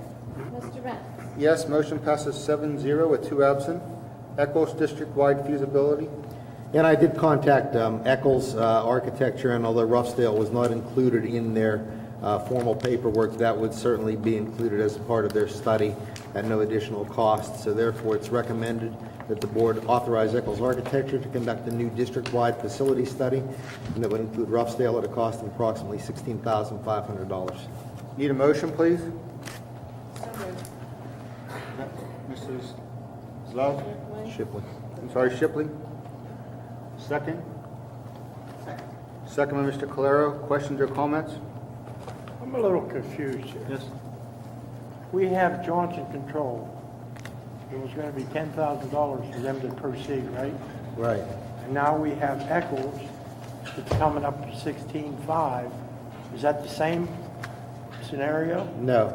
Mr. Benz? Yes, motion passes 7-0 with 2 absent. Eccles district-wide feasibility. And I did contact Eccles Architecture, and although Roughdale was not included in their formal paperwork, that would certainly be included as part of their study at no additional cost. So therefore, it's recommended that the board authorize Eccles Architecture to conduct a new district-wide facility study, and that would include Roughdale at a cost of approximately $16,500. Need a motion, please? Mrs. Love? Shipley. I'm sorry, Shipley. Second? Second by Mr. Calero. Questions or comments? I'm a little confused here. Yes. We have Johnson Control. It was going to be $10,000 for them to proceed, right? Right. And now we have Eccles. It's coming up to 16.5. Is that the same scenario? No.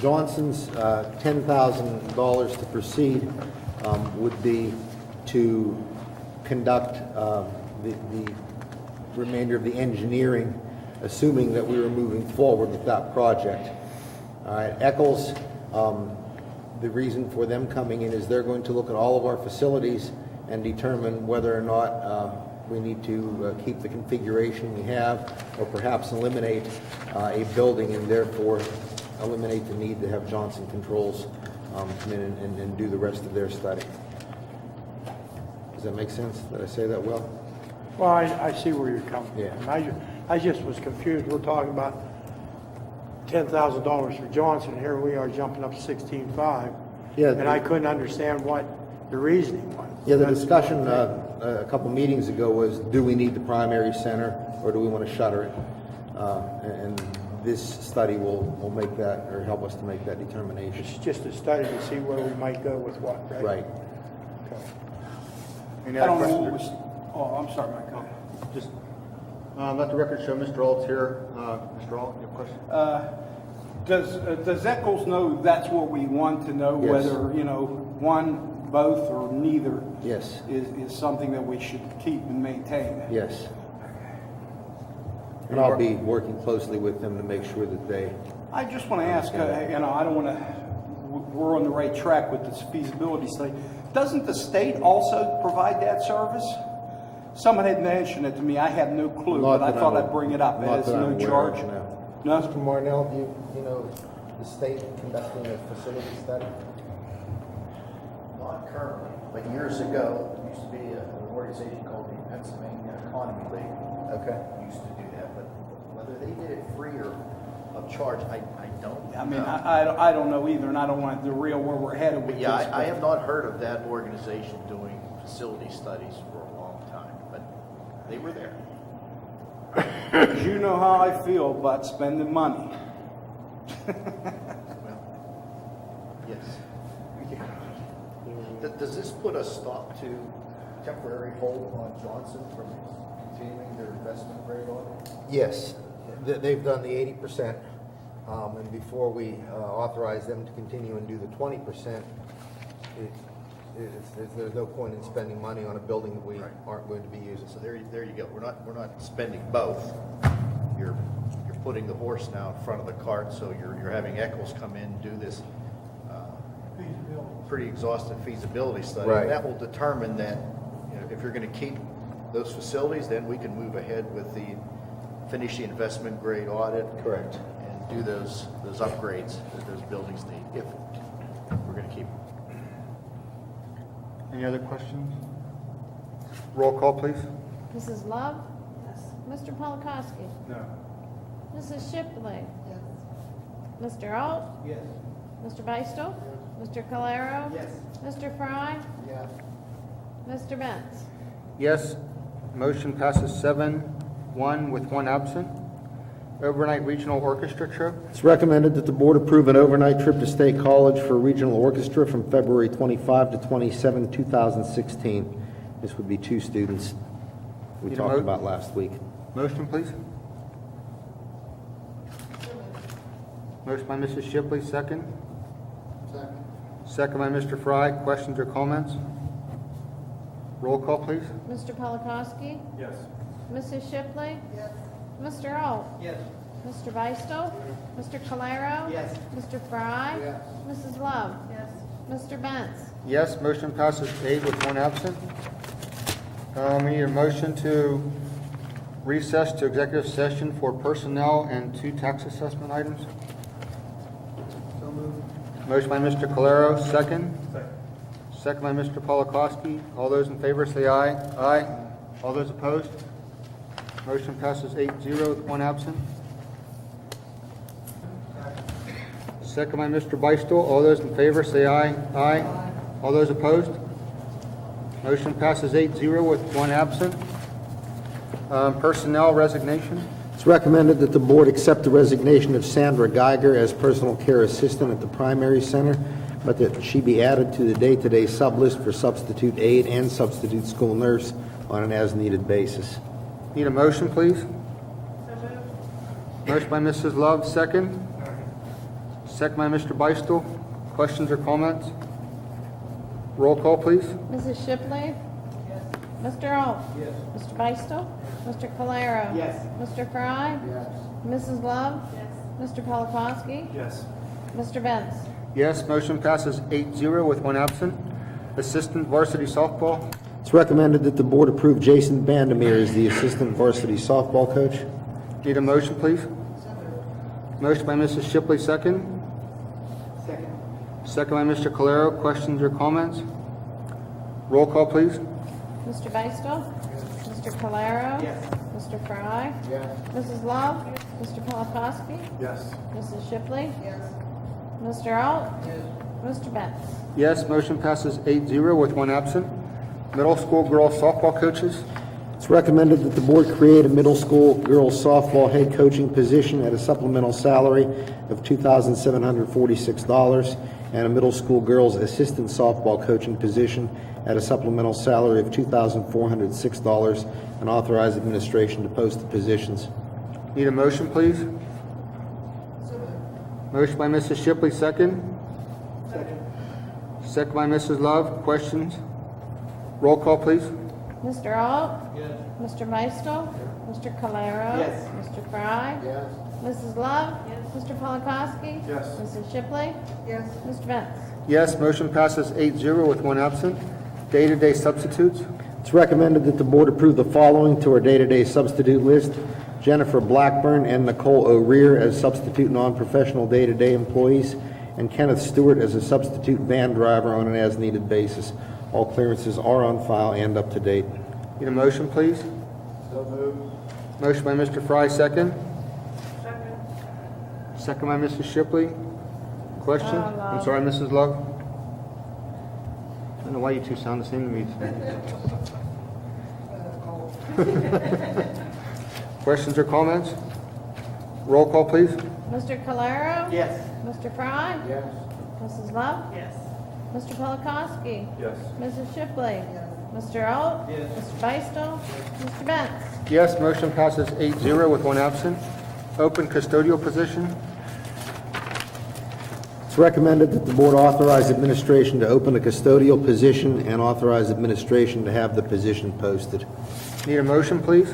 Johnson's $10,000 to proceed would be to conduct the remainder of the engineering, assuming that we were moving forward with that project. All right, Eccles, the reason for them coming in is they're going to look at all of our facilities and determine whether or not we need to keep the configuration we have, or perhaps eliminate a building and therefore eliminate the need to have Johnson Controls come in and do the rest of their study. Does that make sense? Did I say that well? Well, I see where you're coming from. Yeah. I just was confused. We're talking about $10,000 for Johnson. Here we are jumping up to 16.5. Yeah. And I couldn't understand what the reasoning was. Yeah, the discussion a couple meetings ago was, do we need the primary center or do we want to shutter it? And this study will make that, or help us to make that determination. It's just a study to see where we might go with what, right? Right. Okay. Any I other don't know questions? what was, I'm sorry, Mike. Go ahead. Just let the record show Mr. Alt's here. Mr. Alt, you have a question? Does Eccles know that's what we want to know, Yes. whether, one, both, or neither Yes. is something that we should keep and maintain? Yes. And I'll be working closely with them to make sure that they, I just want to ask, I don't want to, we're on the right track with this feasibility study. Doesn't the state also provide that service? Someone had mentioned it to me. I had no clue, Not but I that thought I'm- I'd bring it up. not It's that I'm no aware charge. of, No? Mr. Marnell, do you know the state conducting a facility study? Not currently, but years ago, there used to be an organization called the Pennsylvania Economy League. Okay. Used to do that, but whether they did it free or of charge, I don't I mean, know. I don't know either, and I don't want to derail where we're headed with But yeah, this. I have not heard of that organization doing facility studies for a long time, but they were there. You know how I feel about spending money. Well, yes. Does this put a stop to temporary hold on Johnson from continuing their investment grade audit? Yes. They've done the 80%, and before we authorize them to continue and do the 20%, there's no point in spending money on a building that we aren't going to be using. So there you go. We're not spending both. You're putting the horse now in front of the cart. So you're having Eccles come in and do this pretty exhaustive feasibility study. Right. And that will determine that if you're going to keep those facilities, then we can move ahead with finish the investment grade audit. Correct. And do those upgrades that those buildings need if we're going to keep them. Any other questions? Roll call, please. Mrs. Love? Yes. Mr. Polakowski? No. Mrs. Shipley? Yes. Mr. Alt? Yes. Mr. Beistel? Mr. Calero? Yes. Mr. Fry? Yes. Mr. Benz? Yes. Motion passes 7-1 with one absent. Overnight Regional Orchestra trip. It's recommended that the board approve an overnight trip to State College for regional orchestra from February 25 to 27, 2016. This would be 2 students we Need a talked mo- about last week. Motion, please. Motion by Mrs. Shipley, second. Second by Mr. Fry. Questions or comments? Roll call, please. Mr. Polakowski? Yes. Mrs. Shipley? Yes. Mr. Alt? Yes. Mr. Beistel? Mr. Calero? Yes. Mr. Fry? Yes. Mrs. Love? Yes. Mr. Benz? Yes, motion passes 8 with one absent. We need a motion to recess to executive session for personnel and 2 tax assessment items. So moved. Motion by Mr. Calero, second. Second by Mr. Polakowski. All those in favor say aye. Aye. All those opposed? Motion passes 8-0 with one absent. Second by Mr. Beistel. All those in favor say aye. Aye. All those opposed? Motion passes 8-0 with one absent. Personnel resignation. It's recommended that the board accept the resignation of Sandra Geiger as personal care assistant at the primary center, but that she be added to the day-to-day sublist for substitute aide and substitute school nurse on an as-needed basis. Need a motion, please? Motion by Mrs. Love, second. Second by Mr. Beistel. Questions or comments? Roll call, please. Mrs. Shipley? Yes. Mr. Alt? Yes. Mr. Beistel? Mr. Calero? Yes. Mr. Fry? Yes. Mrs. Love? Yes. Mr. Polakowski? Yes. Mr. Benz? Yes, motion passes 8-0 with one absent. Assistant varsity softball. It's recommended that the board approve Jason Bandemir as the assistant varsity softball coach. Need a motion, please? Motion by Mrs. Shipley, second. Second by Mr. Calero. Questions or comments? Roll call, please. Mr. Beistel? Mr. Calero? Mr. Fry? Mrs. Love? Mr. Polakowski? Yes. Mrs. Shipley? Mr. Alt? Mr. Benz? Yes, motion passes 8-0 with one absent. Middle school girls softball coaches. It's recommended that the board create a middle school girls softball head coaching position at a supplemental salary of $2,746 and a middle school girls assistant softball coaching position at a supplemental salary of $2,406 and authorize administration to post the positions. Need a motion, please? Motion by Mrs. Shipley, second. Second by Mrs. Love. Questions? Roll call, please. Mr. Alt? Mr. Beistel? Mr. Calero? Mr. Fry? Mrs. Love? Mr. Polakowski? Mrs. Shipley? Mr. Benz? Yes, motion passes 8-0 with one absent. Day-to-day substitutes. It's recommended that the board approve the following to our day-to-day substitute list: Jennifer Blackburn and Nicole O'Rear as substitute non-professional day-to-day employees, and Kenneth Stewart as a substitute van driver on an as-needed basis. All clearances are on file and up to date. Need a motion, please? Motion by Mr. Fry, second. Second by Mrs. Shipley. Question? I'm sorry, Mrs. Love. I don't know why you two sound the same to me today. Questions or comments? Roll call, please. Mr. Calero? Yes. Mr. Fry? Mrs. Love? Mr. Polakowski? Mrs. Shipley? Mr. Alt? Mr. Beistel? Mr. Benz? Yes, motion passes 8-0 with one absent. Open custodial position. It's recommended that the board authorize administration to open a custodial position and authorize administration to have the position posted. Need a motion, please?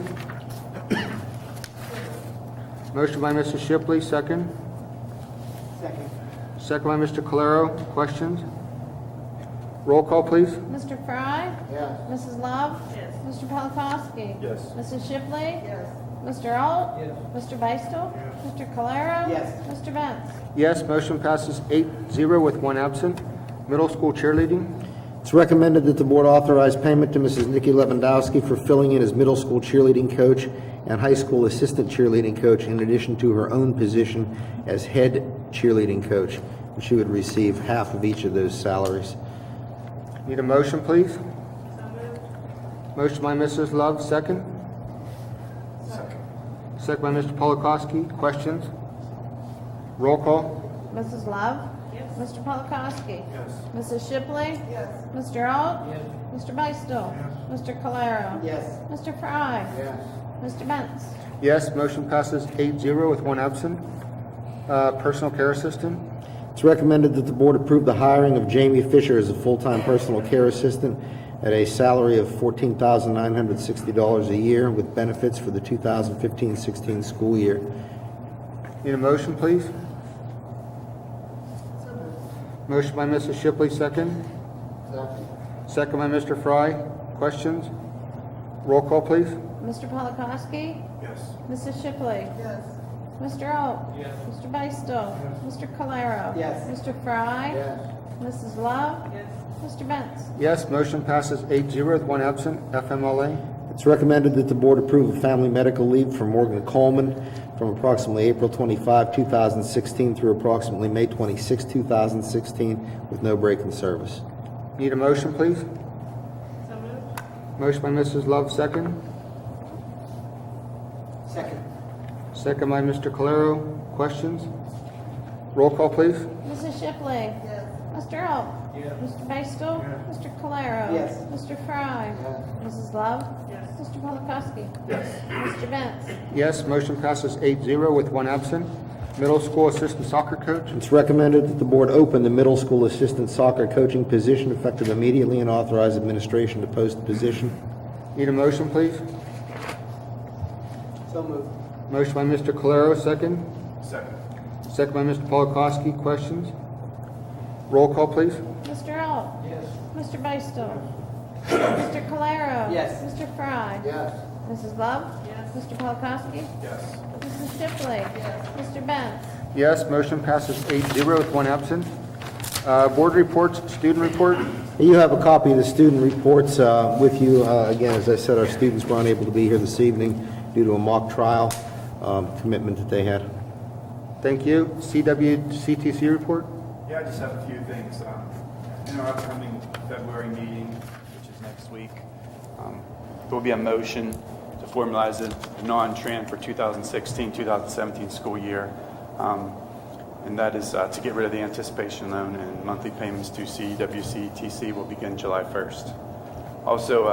Motion by Mrs. Shipley, second. Second by Mr. Calero. Questions? Roll call, please. Mr. Fry? Mrs. Love? Mr. Polakowski? Mrs. Shipley? Mr. Alt? Mr. Beistel? Mr. Calero? Mr. Benz? Yes, motion passes 8-0 with one absent. Middle school cheerleading. It's recommended that the board authorize payment to Mrs. Nikki Lewandowski for filling in as middle school cheerleading coach and high school assistant cheerleading coach in addition to her own position as head cheerleading coach. And she would receive half of each of those salaries. Need a motion, please? Motion by Mrs. Love, second. Second by Mr. Polakowski. Questions? Roll call. Mrs. Love? Mr. Polakowski? Mrs. Shipley? Mr. Alt? Mr. Beistel? Mr. Calero? Mr. Fry? Mr. Benz? Yes, motion passes 8-0 with one absent. Personal care assistant. It's recommended that the board approve the hiring of Jamie Fisher as a full-time personal care assistant at a salary of $14,960 a year with benefits for the 2015-16 school year. Need a motion, please? Motion by Mrs. Shipley, second. Second by Mr. Fry. Questions? Roll call, please. Mr. Polakowski? Mrs. Shipley? Mr. Alt? Mr. Beistel? Mr. Calero? Mr. Fry? Mrs. Love? Mr. Benz? Yes, motion passes 8-0 with one absent. FMLA. It's recommended that the board approve a family medical leave for Morgan Coleman from approximately April 25, 2016 through approximately May 26, 2016 with no break in service. Need a motion, please? Motion by Mrs. Love, second. Second by Mr. Calero. Questions? Roll call, please. Mrs. Shipley? Mr. Alt? Mr. Beistel? Mr. Calero? Mr. Fry? Mrs. Love? Mr. Polakowski? Mr. Benz? Yes, motion passes 8-0 with one absent. Middle school assistant soccer coach. It's recommended that the board open the middle school assistant soccer coaching position effective immediately and authorize administration to post the position. Need a motion, please? Motion by Mr. Calero, second. Second by Mr. Polakowski. Questions? Roll call, please. Mr. Alt? Mr. Beistel? Mr. Calero. Yes. Mr. Fry. Yes. Mrs. Love. Yes. Mr. Polakowski. Yes. Mrs. Shipley. Yes. Mr. Benz. Yes, motion passes 8-0 with one absent. Board reports, student report. You have a copy of the student reports with you. Again, as I said, our students were unable to be here this evening due to a mock trial commitment that they had. Thank you. CWCTC report. Yeah, I just have a few things. In our upcoming February meeting, which is next week, there will be a motion to formalize a non-tran for 2016-2017 school year. And that is to get rid of the anticipation loan, and monthly payments to CWCTC will begin July 1st. Also,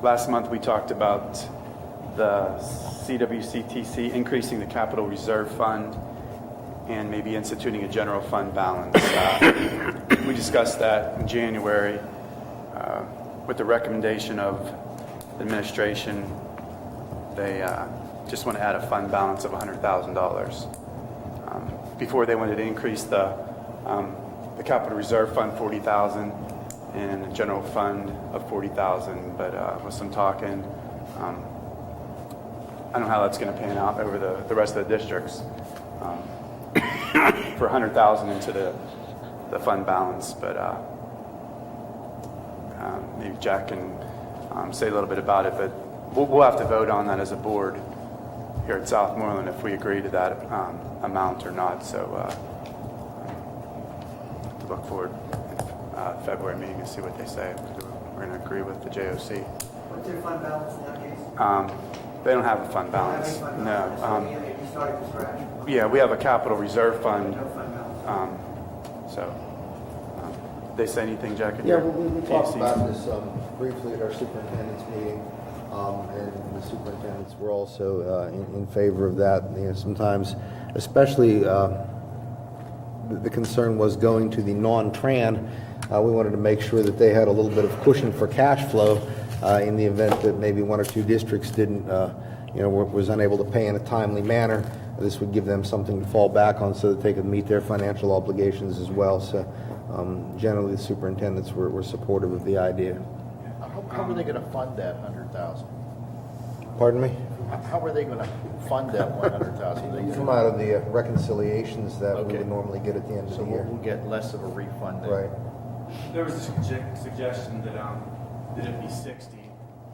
last month we talked about the CWCTC increasing the capital reserve fund and maybe instituting a general fund balance. We discussed that in January with the recommendation of the administration. They just want to add a fund balance of $100,000. Before they wanted to increase the capital reserve fund $40,000 and a general fund of $40,000, but with some talking, I don't know how that's going to pan out over the rest of the districts. For $100,000 into the fund balance, but maybe Jack can say a little bit about it, but we'll have to vote on that as a board here at Southmoreland if we agree to that amount or not. So to look forward February meeting and see what they say. We're going to agree with the JOC. What's their fund balance in that case? They don't have a fund balance. No. You started from scratch. Yeah, we have a capital reserve fund. No fund balance. They say anything, Jack? Yeah, we talked about this briefly at our superintendent's meeting, and the superintendents were also in favor of that. You know, sometimes, especially the concern was going to the non-tran. We wanted to make sure that they had a little bit of cushion for cash flow in the event that maybe one or two districts didn't, was unable to pay in a timely manner. This would give them something to fall back on so that they could meet their financial obligations as well. So generally the superintendents were supportive of the idea. How are they going to fund that 100,000? Pardon me? How are they going to fund that 100,000? Come out of the reconciliations that we Okay. would normally get at the end of So the year. we'll get less of a refund then. Right. There was a suggestion that it be 60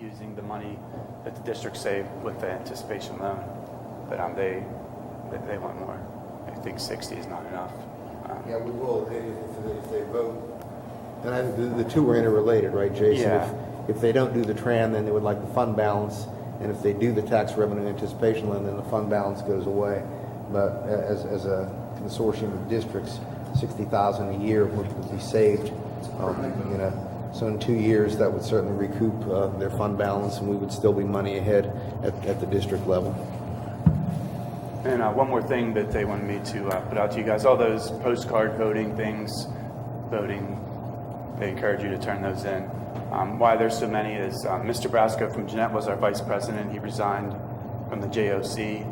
using the money that the district saved with the anticipation loan, but they want more. I think 60 is not enough. Yeah, we will, if they vote. And I think the two are interrelated, right, Jason? Yeah. If they don't do the tran, then they would like the fund balance, and if they do the tax revenue anticipation loan, then the fund balance goes away. But as a consortium of districts, 60,000 a year would be saved. So in 2 years, that would certainly recoup their fund balance, and we would still be money ahead at the district level. And one more thing that they wanted me to put out to you guys, all those postcard voting things, they encourage you to turn those in. Why there's so many is Mr. Brasco from Jeanette was our vice president. He resigned from the JOC.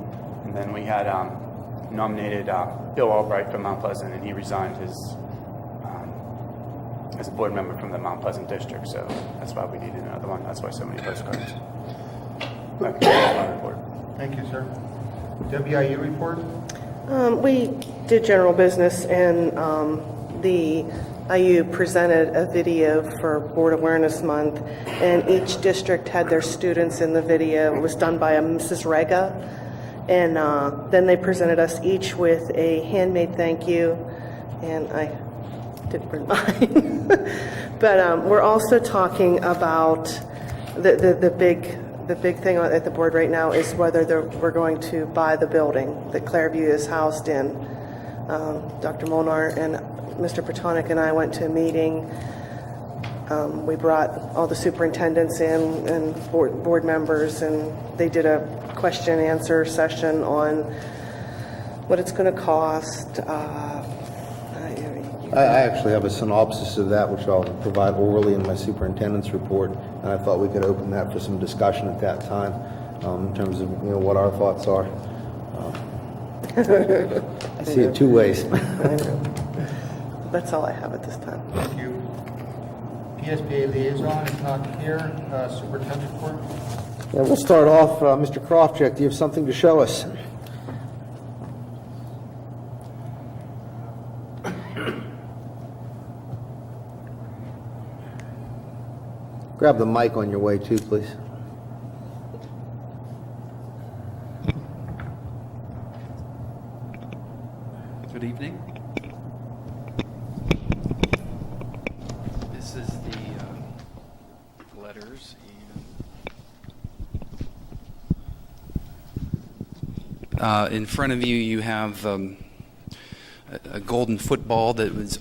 And then we had nominated Bill Albright from Mount Pleasant, and he resigned as a board member from the Mount Pleasant district. So that's why we needed another one. That's why so many postcards. Thank you, sir. WIU report. We did general business, and the IU presented a video for Board Awareness Month, and each district had their students in the video. It was done by a Mrs. Rega, and then they presented us each with a handmade thank you, and I didn't bring mine. But we're also talking about the big thing at the board right now is whether we're going to buy the building that Clairview is housed in. Dr. Molnar and Mr. Patonic and I went to a meeting. We brought all the superintendents in and board members, and they did a question and answer session on what it's going to cost. I actually have a synopsis of that, which I'll provide orally in my superintendent's report, and I thought we could open that for some discussion at that time in terms of what our thoughts are. I see it two ways. That's all I have at this time. Thank you. PSBA liaison is not here. Superintendent report. Yeah, we'll start off, Mr. Krofcheck, do you have something to show us? Grab the mic on your way too, please. Good evening. This is the letters. In front of you, you have a golden football that was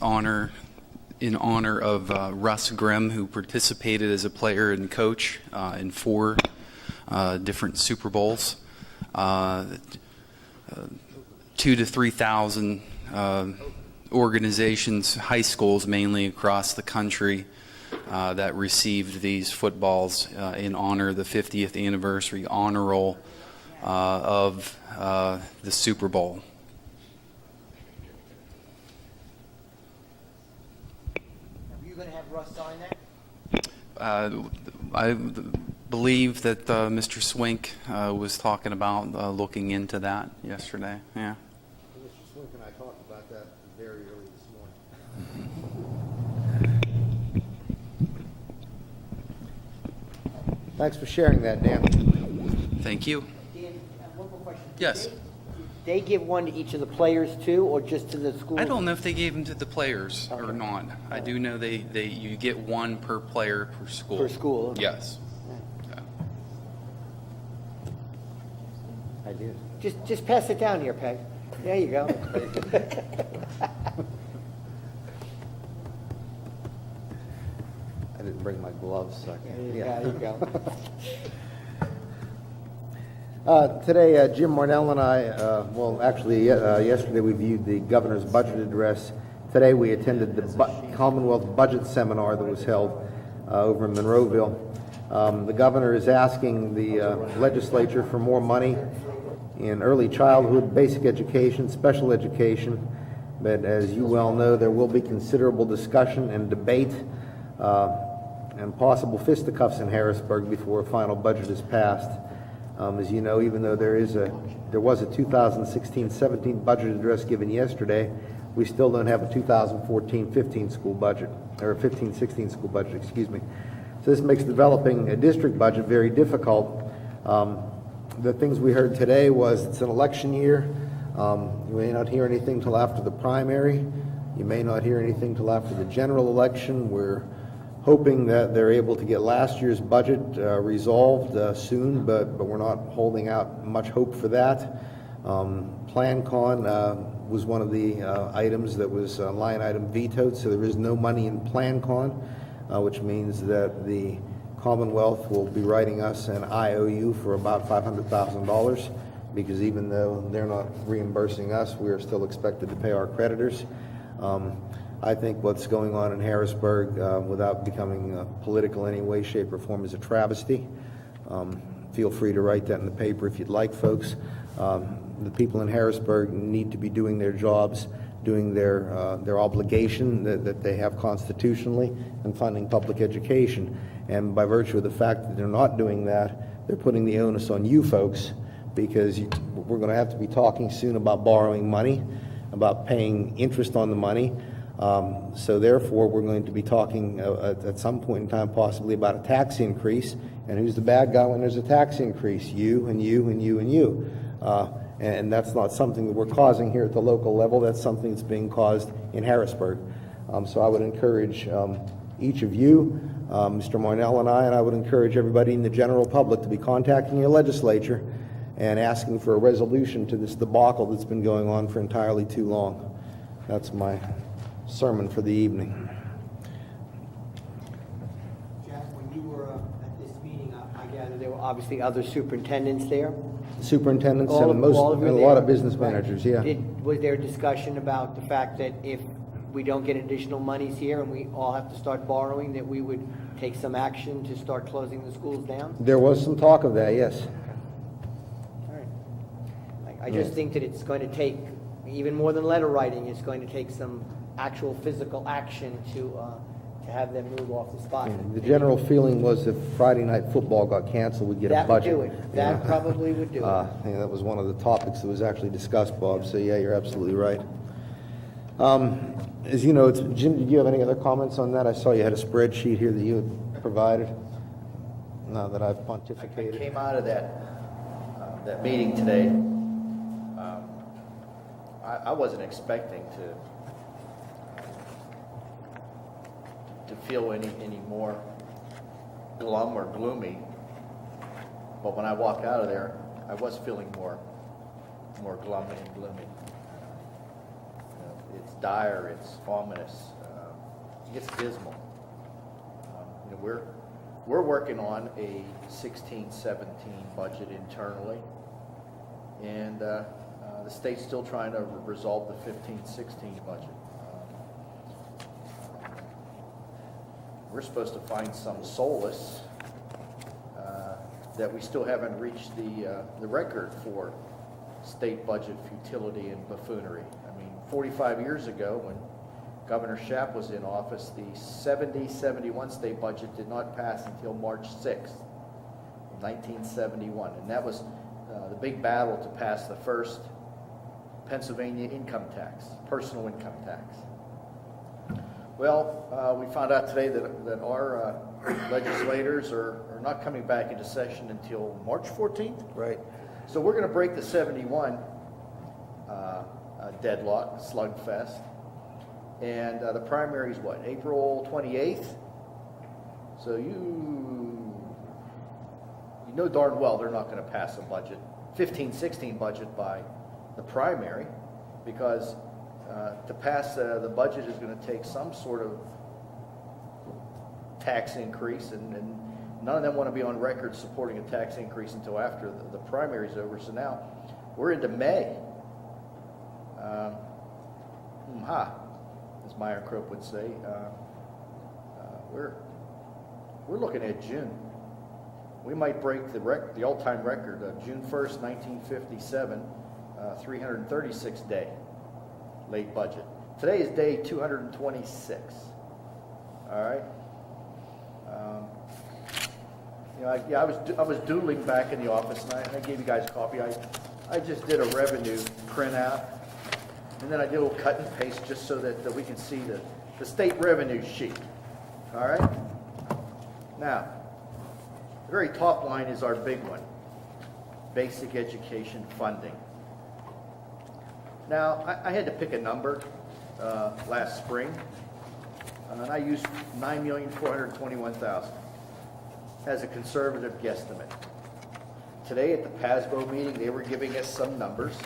in honor of Russ Grimm, who participated as a player and coach in 4 different Super Bowls. 2,000 to 3,000 organizations, high schools mainly across the country, that received these footballs in honor of the 50th anniversary honor roll of the Super Bowl. Are you going to have Russ sign that? I believe that Mr. Swink was talking about looking into that yesterday. Yeah. Mr. Swink and I talked about that very early this morning. Thanks for sharing that, Dan. Thank you. Dan, one more question. Yes. Did they give one to each of the players too, or just to the school? I don't know if they gave them to the players or not. I do know you get one per player per school. Per school, okay. Yes. Yeah. I do. Just pass it down here, Peg. There you go. I didn't bring my gloves, so I can't. There you go. Today, Jim Marnell and I, yesterday we viewed the governor's budget address. Today we attended the Commonwealth Budget Seminar that was held over in Monroeville. The governor is asking the legislature for more money in early childhood, basic education, special education. But as you well know, there will be considerable discussion and debate and possible fisticuffs in Harrisburg before a final budget is passed. As you know, even though there was a 2016-17 budget address given yesterday, we still don't have a 2014-15 school budget, or 15-16 school budget, excuse me. So this makes developing a district budget very difficult. The things we heard today was it's an election year. You may not hear anything till after the primary. You may not hear anything till after the general election. We're hoping that they're able to get last year's budget resolved soon, but we're not holding out much hope for that. PlanCon was one of the items that was line item vetoed, so there is no money in PlanCon, which means that the Commonwealth will be writing us an IOU for about $500,000, because even though they're not reimbursing us, we are still expected to pay our creditors. I think what's going on in Harrisburg, without becoming political in any way, shape, or form, is a travesty. Feel free to write that in the paper if you'd like, folks. The people in Harrisburg need to be doing their jobs, doing their obligation that they have constitutionally, and funding public education. And by virtue of the fact that they're not doing that, they're putting the onus on you folks, because we're going to have to be talking soon about borrowing money, about paying interest on the money. So therefore, we're going to be talking at some point in time possibly about a tax increase. And who's the bad guy when there's a tax increase? You and you and you and you. And that's not something that we're causing here at the local level. That's something that's being caused in Harrisburg. So I would encourage each of you, Mr. Marnell and I would encourage everybody in the general public to be contacting your legislature and asking for a resolution to this debacle that's been going on for entirely too long. That's my sermon for the evening. Jeff, when you were at this meeting, I gather there were obviously other superintendents there? Superintendents All and of a you lot there? of business Right. managers, yeah. Was there a discussion about the fact that if we don't get additional monies here and we all have to start borrowing, that we would take some action to start closing the schools down? There was some talk of that, yes. All right. I just think that it's going to take, even more than letter writing, it's going to take some actual physical action to to have them move off the spot. The general feeling was if Friday night football got canceled, we'd get a That would budget. do it. That probably would do it. Yeah, that was one of the topics that was actually discussed, Bob, so yeah, you're absolutely right. As you know, Jim, did you have any other comments on that? I saw you had a spreadsheet here that you had provided. Now that I've I pontificated. came out of that meeting today. I wasn't expecting to feel any more glum or gloomy, but when I walked out of there, I was feeling more glum and gloomy. It's dire, it's ominous, it's dismal. We're working on a 16-17 budget internally, and the state's still trying to resolve the 15-16 budget. We're supposed to find some solace that we still haven't reached the record for state budget futility and buffoonery. I mean, 45 years ago, when Governor Shapp was in office, the 70-71 state budget did not pass until March 6th, 1971. And that was the big battle to pass the first Pennsylvania income tax, personal income tax. Well, we found out today that our legislators are not coming back into session until March 14th. Right. So we're going to break the 71 deadlock, slugfest. And the primary is what, April 28th? So you know darn well they're not going to pass a budget, 15-16 budget by the primary, because to pass the budget is going to take some sort of tax increase, and none of them want to be on record supporting a tax increase until after the primary is over. So now we're into May. As Meyer Crope would say, we're looking at June. We might break the all-time record of June 1st, 1957, 336 day late budget. Today is day 226. All right. I was doodling back in the office, and I gave you guys a copy. I just did a revenue printout, and then I did a little cut and paste just so that we can see the state revenue sheet. All right? Now, the very top line is our big one, basic education funding. Now, I had to pick a number last spring, and I used $9,421,000 as a conservative guesstimate. Today at the PASBO meeting, they were giving us some numbers,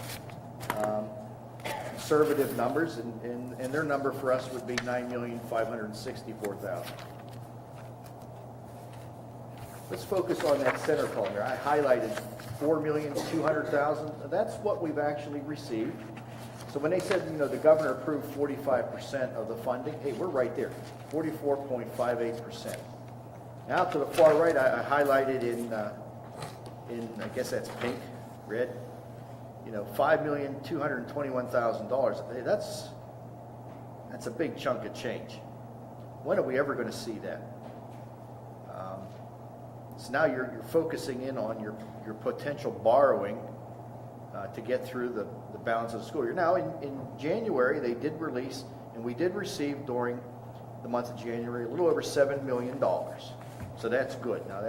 conservative numbers, and their number for us would be $9,564,000. Let's focus on that center column here. I highlighted $4,200,000. That's what we've actually received. So when they said, the governor approved 45% of the funding, hey, we're right there, 44.58%. Now to the far right, I highlighted in I guess that's pink, red, $5,221,000. Hey, that's a big chunk of change. When are we ever going to see that? So now you're focusing in on your potential borrowing to get through the balance of the school year. Now in January, they did release, and we did receive during the month of January a little over $7 million. So that's good. Now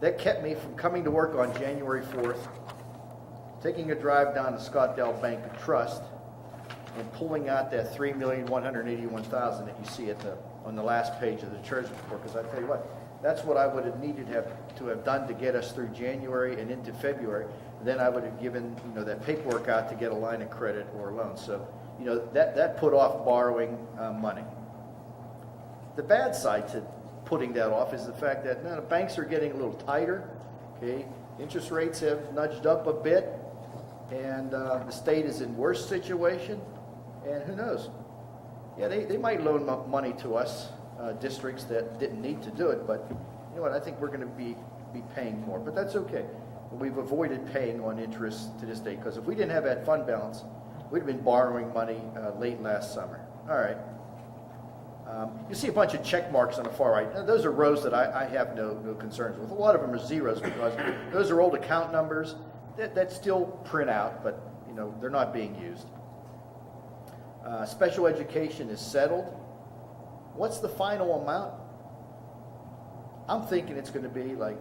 that kept me from coming to work on January 4th, taking a drive down to Scottdale Bank and Trust, and pulling out that $3,181,000 that you see on the last page of the treasurer's report. Because I tell you what, that's what I would have needed to have done to get us through January and into February. Then I would have given that paperwork out to get a line of credit or a loan. So that put off borrowing money. The bad side to putting that off is the fact that the banks are getting a little tighter. Okay, interest rates have nudged up a bit, and the state is in worse situation. And who knows? Yeah, they might loan money to us, districts that didn't need to do it. But you know what? I think we're going to be paying more. But that's okay. We've avoided paying on interest to this day, because if we didn't have that fund balance, we'd have been borrowing money late last summer. All right. You see a bunch of check marks on the far right. Now, those are rows that I have no concerns with. A lot of them are zeros because those are old account numbers that still print out, but they're not being used. Special education is settled. What's the final amount? I'm thinking it's going to be like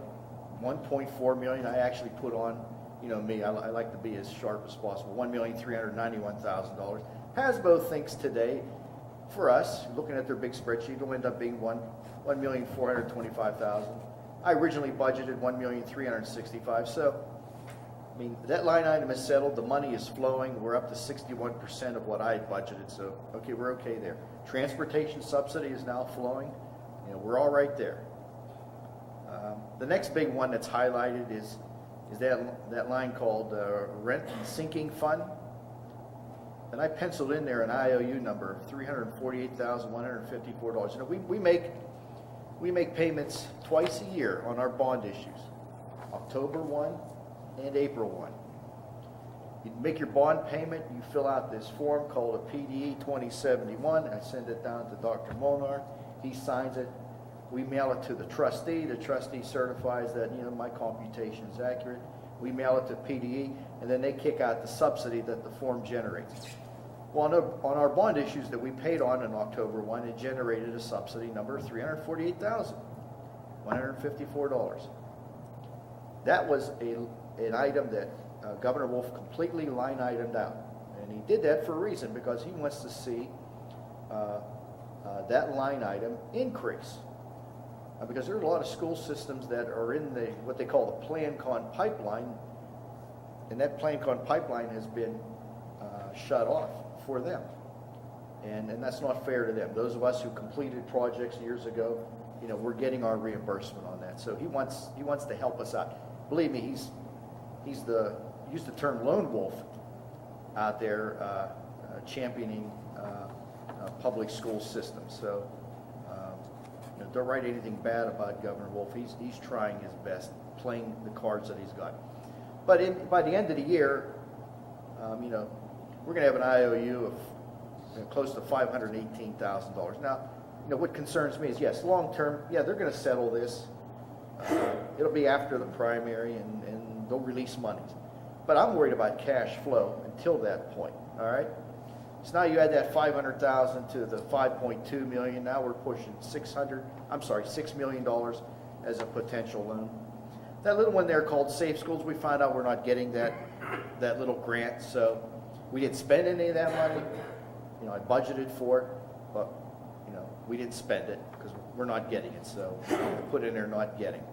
1.4 million. I actually put on, me, I like to be as sharp as possible, $1,391,000. Hasbo thinks today, for us, looking at their big spreadsheet, it'll end up being $1,425,000. I originally budgeted $1,365,000. So, I mean, that line item is settled. The money is flowing. We're up to 61% of what I had budgeted. So, okay, we're okay there. Transportation subsidy is now flowing. We're all right there. The next big one that's highlighted is that line called rent and sinking fund. And I penciled in there an IOU number of $348,154. We make payments twice a year on our bond issues, October 1 and April 1. You make your bond payment, you fill out this form called a PDE 2071. I send it down to Dr. Molnar. He signs it. We mail it to the trustee. The trustee certifies that my computation is accurate. We mail it to PDE, and then they kick out the subsidy that the form generates. Well, on our bond issues that we paid on in October 1, it generated a subsidy number of $348,154. That was an item that Governor Wolf completely line itemed out. And he did that for a reason, because he wants to see that line item increase. Because there are a lot of school systems that are in what they call the Plan-Con pipeline, and that Plan-Con pipeline has been shut off for them. And that's not fair to them. Those of us who completed projects years ago, we're getting our reimbursement on that. So he wants to help us out. Believe me, he's used the term lone wolf out there championing public school systems. So don't write anything bad about Governor Wolf. He's trying his best, playing the cards that he's got. But by the end of the year, we're going to have an IOU of close to $518,000. Now, what concerns me is, yes, long term, they're going to settle this. It'll be after the primary, and they'll release monies. But I'm worried about cash flow until that point. All right. So now you add that $500,000 to the $5.2 million. Now we're pushing $6 million as a potential loan. That little one there called Safe Schools, we found out we're not getting that little grant, so we didn't spend any of that money. I budgeted for it, but we didn't spend it because we're not getting it. So I put in there not getting.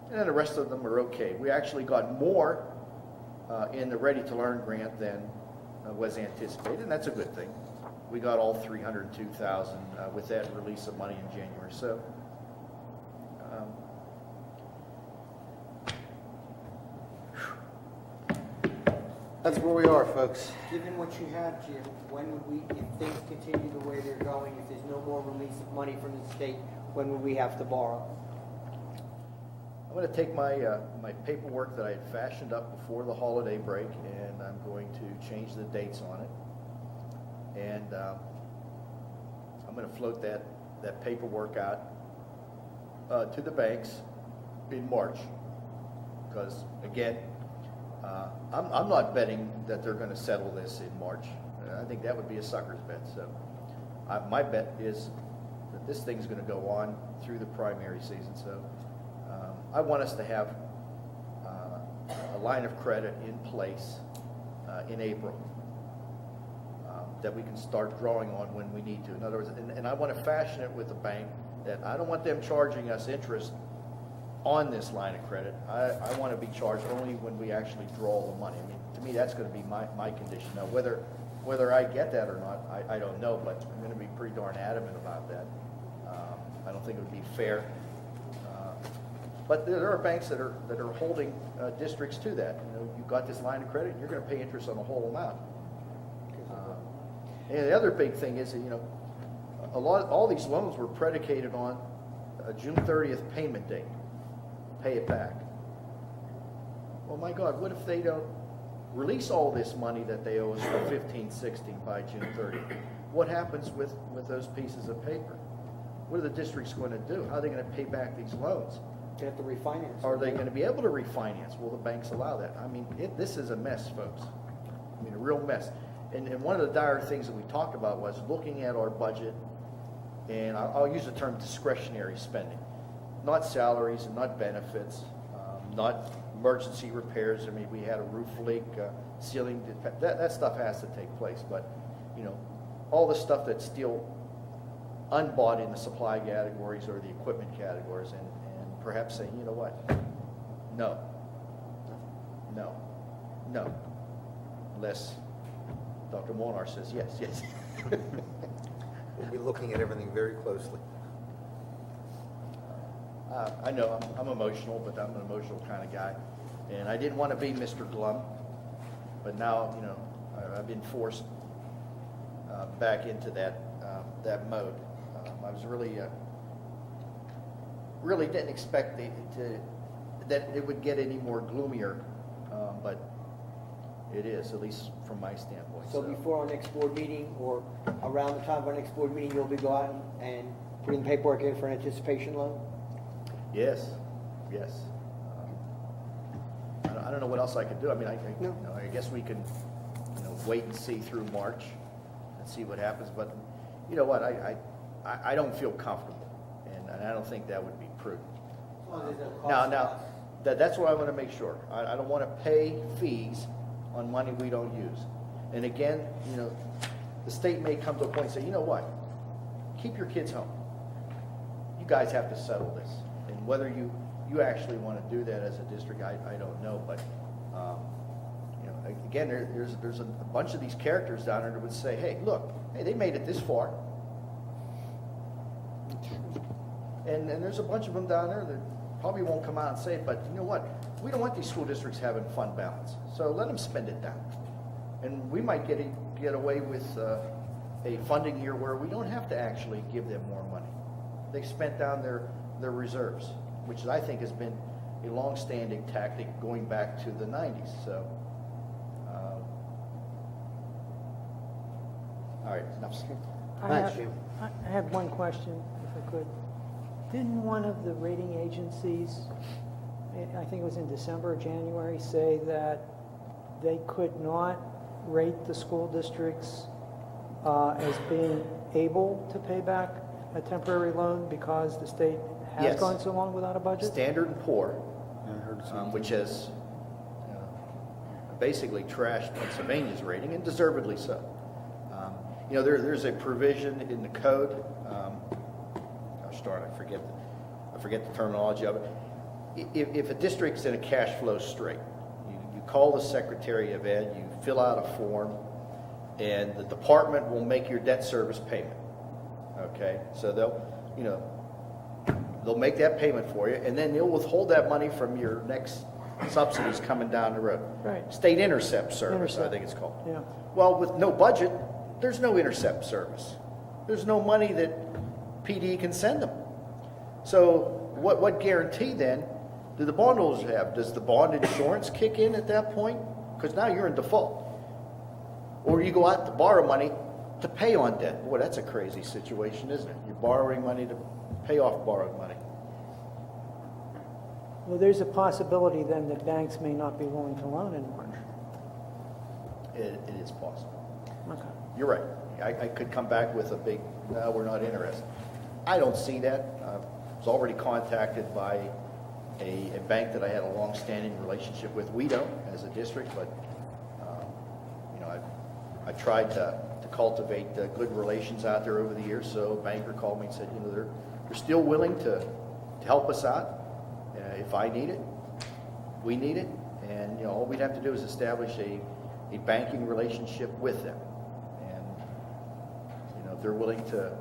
And then the rest of them are okay. We actually got more in the Ready to Learn grant than was anticipated, and that's a good thing. We got all $302,000 with that release of money in January. So That's where we are, folks. Given what you have, Jim, when would we, if things continue the way they're going, if there's no more release of money from the state, when would we have to borrow? I'm going to take my paperwork that I had fashioned up before the holiday break, and I'm going to change the dates on it. And I'm going to float that paperwork out to the banks in March. Because, again, I'm not betting that they're going to settle this in March. I think that would be a sucker's bet. So my bet is that this thing's going to go on through the primary season. So I want us to have a line of credit in place in April that we can start drawing on when we need to. In other words, and I want to fashion it with a bank that I don't want them charging us interest on this line of credit. I want to be charged only when we actually draw the money. I mean, to me, that's going to be my condition. Now, whether I get that or not, I don't know, but I'm going to be pretty darn adamant about that. I don't think it would be fair. But there are banks that are holding districts to that. You've got this line of credit, and you're going to pay interest on the whole amount. And the other big thing is that, all these loans were predicated on a June 30th payment date. Pay it back. Well, my God, what if they don't release all this money that they owe us for 15-16 by June 30th, what happens with those pieces of paper? What are the districts going to do? How are they going to pay back these loans? They have to refinance. Are they going to be able to refinance? Will the banks allow that? I mean, this is a mess, folks. I mean, a real mess. And one of the dire things that we talked about was looking at our budget, and I'll use the term discretionary spending, not salaries and not benefits, not emergency repairs. I mean, we had a roof leak, ceiling, that stuff has to take place. But, you know, all the stuff that's still unbought in the supply categories or the equipment categories, and perhaps saying, you know what, no, unless Dr. Molnar says yes. We'll be looking at everything very closely. I know I'm emotional, but I'm an emotional kind of guy, and I didn't want to be Mr. Glum, but now, you know, I've been forced back into that mode. I was really didn't expect that it would get any more gloomier, but it is, at least from my standpoint. So before our next board meeting, or around the time of our next board meeting, you'll be going and putting paperwork in for an anticipation loan? Yes. I don't know what else I could do. I mean, No. I guess we could, wait and see through March and see what happens. But you know what? I don't feel comfortable, and I don't think that would be prudent. Now, that's what I want to make sure. I don't want to pay fees on money we don't use. And again, the state may come to a point and say, you know what? Keep your kids home. You guys have to settle this. And whether you actually want to do that as a district, I don't know. But again, there's a bunch of these characters down there that would say, hey, look, they made it this far. And there's a bunch of them down there that probably won't come out and say it, but you know what? We don't want these school districts having fund balance. So let them spend it down. And we might get away with a funding year where we don't have to actually give them more money. They've spent down their reserves, which I think has been a long-standing tactic going back to the 90s. So, all right, enough. Thanks, Jim. I have one question, if I could. Didn't one of the rating agencies, I think it was in December or January, say that they could not rate the school districts as being able to pay back a temporary loan because the state has Yes. gone so long without a budget? Standard & Poor, which has basically trashed Pennsylvania's rating, and deservedly so. There's a provision in the code. I forget the terminology of it. If a district's in a cash flow strait, you call the Secretary of Ed, you fill out a form, and the department will make your debt service payment. Okay, so they'll make that payment for you, and then they'll withhold that money from your next subsidies coming down the road. Right. State intercept service, I think it's called. Yeah. Well, with no budget, there's no intercept service. There's no money that PD can send them. So what guarantee then do the bondholders have? Does the bond insurance kick in at that point? Because now you're in default. Or you go out to borrow money to pay on debt. Boy, that's a crazy situation, isn't it? You're borrowing money to pay off borrowed money. Well, there's a possibility then that banks may not be willing to loan in March. It is possible. Okay. You're right. I could come back with a big, no, we're not interested. I don't see that. I was already contacted by a bank that I had a long-standing relationship with. We don't, as a district, but I tried to cultivate good relations out there over the years. So a banker called me and said, they're still willing to help us out if I need it. We need it, and all we'd have to do is establish a banking relationship with them. And if they're willing to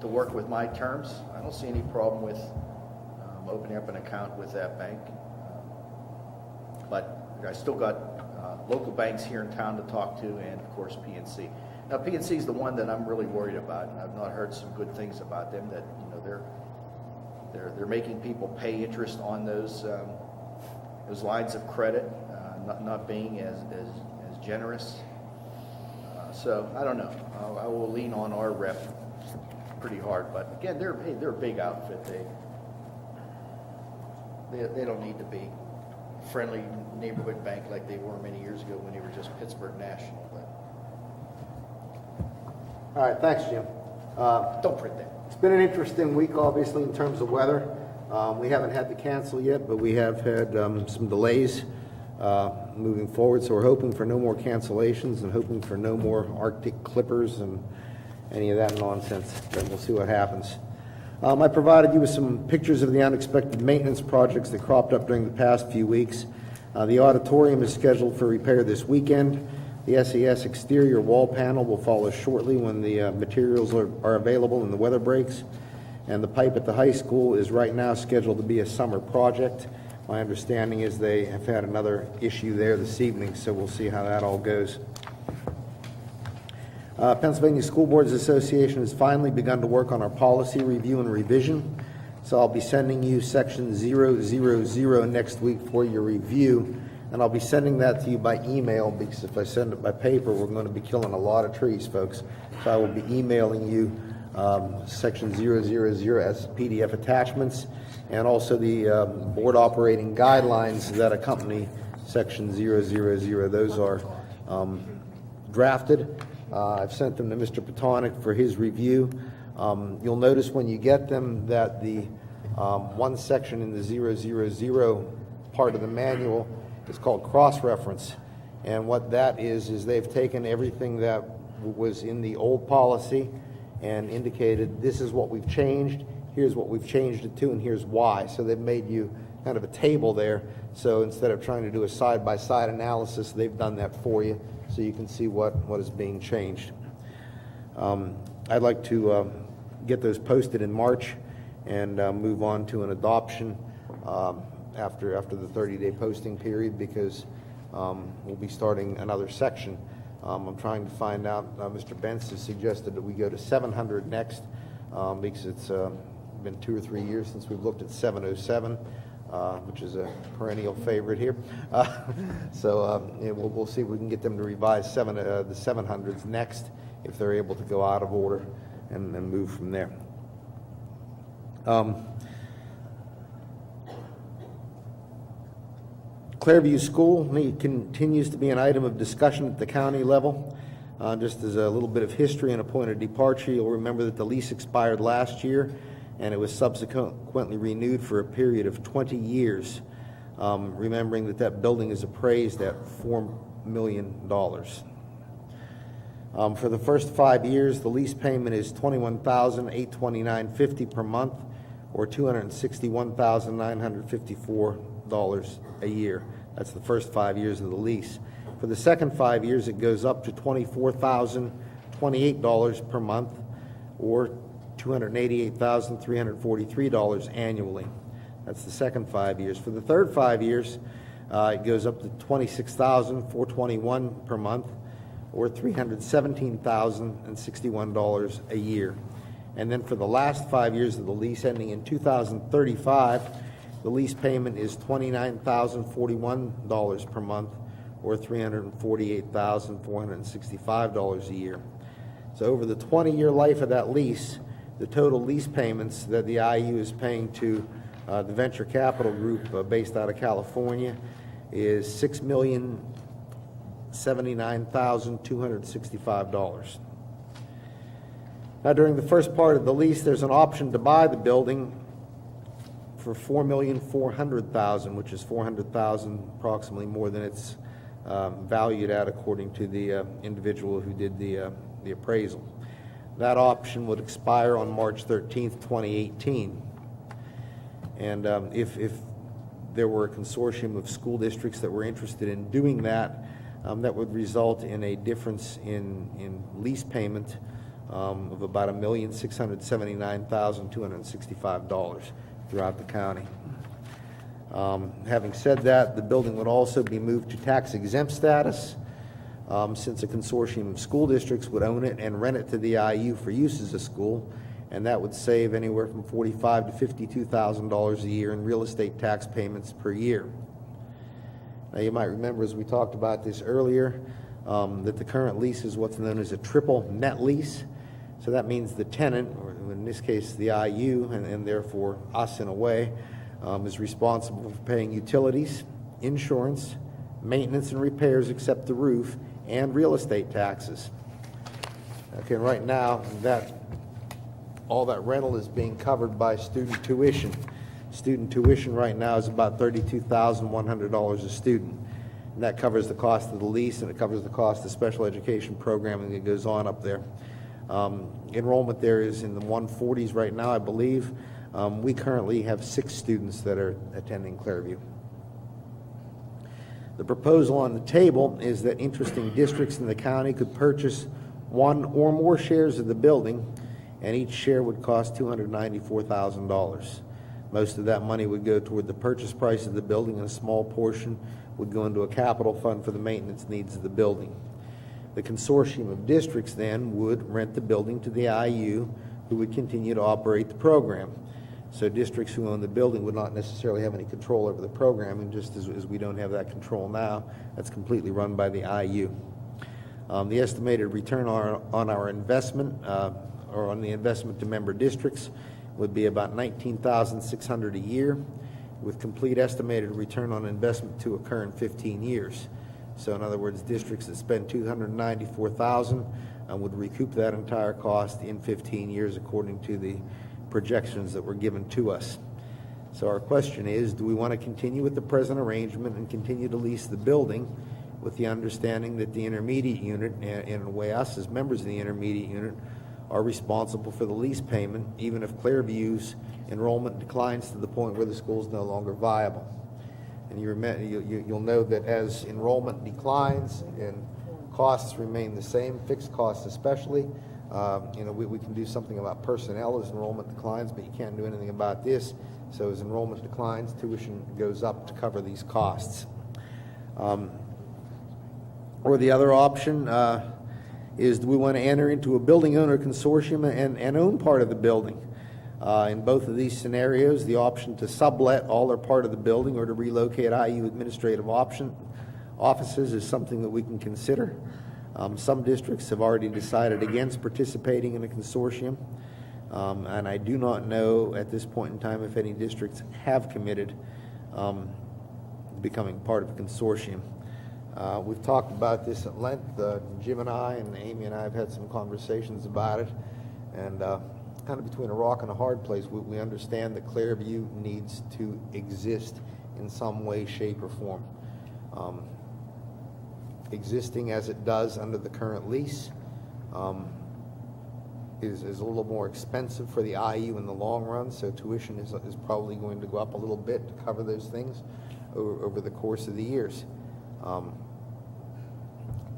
work with my terms, I don't see any problem with opening up an account with that bank. But I still got local banks here in town to talk to, and of course PNC. Now PNC is the one that I'm really worried about, and I've not heard some good things about them. That they're making people pay interest on those lines of credit, not being as generous. So I don't know. I will lean on our rep pretty hard. But again, they're a big outfit. They don't need to be friendly neighborhood bank like they were many years ago when they were just Pittsburgh National. But All right, thanks, Jim. don't print that. It's been an interesting week, obviously, in terms of weather. We haven't had to cancel yet, but we have had some delays moving forward, so we're hoping for no more cancellations and hoping for no more Arctic clippers and any of that nonsense. Then we'll see what happens. I provided you with some pictures of the unexpected maintenance projects that cropped up during the past few weeks. The auditorium is scheduled for repair this weekend. The SES exterior wall panel will follow shortly when the materials are available and the weather breaks. And the pipe at the high school is right now scheduled to be a summer project. My understanding is they have had another issue there this evening, so we'll see how that all goes. Pennsylvania School Boards Association has finally begun to work on our policy review and revision. So I'll be sending you section 000 next week for your review. And I'll be sending that to you by email, because if I send it by paper, we're going to be killing a lot of trees, folks. So I will be emailing you section 000 as PDF attachments, and also the board operating guidelines that accompany section 000. Those are drafted. I've sent them to Mr. Patonic for his review. You'll notice when you get them that the one section in the 000 part of the manual is called cross-reference. And what that is they've taken everything that was in the old policy and indicated this is what we've changed, here's what we've changed it to, and here's why. So they've made you kind of a table there. So instead of trying to do a side-by-side analysis, they've done that for you so you can see what is being changed. I'd like to get those posted in March and move on to an adoption after the 30-day posting period, because we'll be starting another section. I'm trying to find out, Mr. Bentz has suggested that we go to 700 next, because it's been 2 or 3 years since we've looked at 707, which is a perennial favorite here. So we'll see if we can get them to revise the 700s next, if they're able to go out of order and move from there. Clairview School continues to be an item of discussion at the county level. Just as a little bit of history and a point of departure, you'll remember that the lease expired last year, and it was subsequently renewed for a period of 20 years, remembering that building is appraised at $4 million. For the first 5 years, the lease payment is $21,829.50 per month, or $261,954 a year. That's the first 5 years of the lease. For the second 5 years, it goes up to $24,028 per month, or $288,343 annually. That's the second 5 years. For the third 5 years, it goes up to $26,421 per month, or $317,061 a year. And then for the last 5 years of the lease, ending in 2035, the lease payment is $29,041 per month, or $348,465 a year. So over the 20-year life of that lease, the total lease payments that the IU is paying to the venture capital group based out of California is $6,079,265. Now, during the first part of the lease, there's an option to buy the building for $4,400,000, which is $400,000 approximately more than it's valued at, according to the individual who did the appraisal. That option would expire on March 13th, 2018. And if there were a consortium of school districts that were interested in doing that, that would result in a difference in lease payment of about $1,679,265 throughout the county. Having said that, the building would also be moved to tax-exempt status, since a consortium of school districts would own it and rent it to the IU for use as a school, and that would save anywhere from $45,000 to $52,000 a year in real estate tax payments per year. Now, you might remember, as we talked about this earlier, that the current lease is what's known as a triple net lease. So that means the tenant, or in this case the IU, and therefore us in a way, is responsible for paying utilities, insurance, maintenance and repairs except the roof, and real estate taxes. Okay, and right now, all that rental is being covered by student tuition. Student tuition right now is about $32,100 a student. And that covers the cost of the lease, and it covers the cost of special education programming that goes on up there. Enrollment there is in the 140s right now, I believe. We currently have 6 students that are attending Clairview. The proposal on the table is that interesting districts in the county could purchase 1 or more shares of the building, and each share would cost $294,000. Most of that money would go toward the purchase price of the building, and a small portion would go into a capital fund for the maintenance needs of the building. The consortium of districts then would rent the building to the IU, who would continue to operate the program. So districts who own the building would not necessarily have any control over the programming, just as we don't have that control now. That's completely run by the IU. The estimated return on our investment, or on the investment to member districts, would be about $19,600 a year, with complete estimated return on investment to occur in 15 years. So in other words, districts that spend $294,000 would recoup that entire cost in 15 years according to the projections that were given to us. So our question is, do we want to continue with the present arrangement and continue to lease the building with the understanding that the intermediate unit, and in a way us as members of the intermediate unit, are responsible for the lease payment, even if Clairview's enrollment declines to the point where the school is no longer viable? And you'll know that as enrollment declines and costs remain the same, fixed costs especially, we can do something about personnel as enrollment declines, but you can't do anything about this. So as enrollment declines, tuition goes up to cover these costs. Or the other option is, do we want to enter into a building owner consortium and own part of the building? In both of these scenarios, the option to sublet all or part of the building or to relocate IU administrative offices is something that we can consider. Some districts have already decided against participating in a consortium, and I do not know at this point in time if any districts have committed becoming part of a consortium. We've talked about this at length. Jim and I and Amy and I have had some conversations about it, and kind of between a rock and a hard place. We understand that Clairview needs to exist in some way, shape, or form. Existing as it does under the current lease is a little more expensive for the IU in the long run, so tuition is probably going to go up a little bit to cover those things over the course of the years.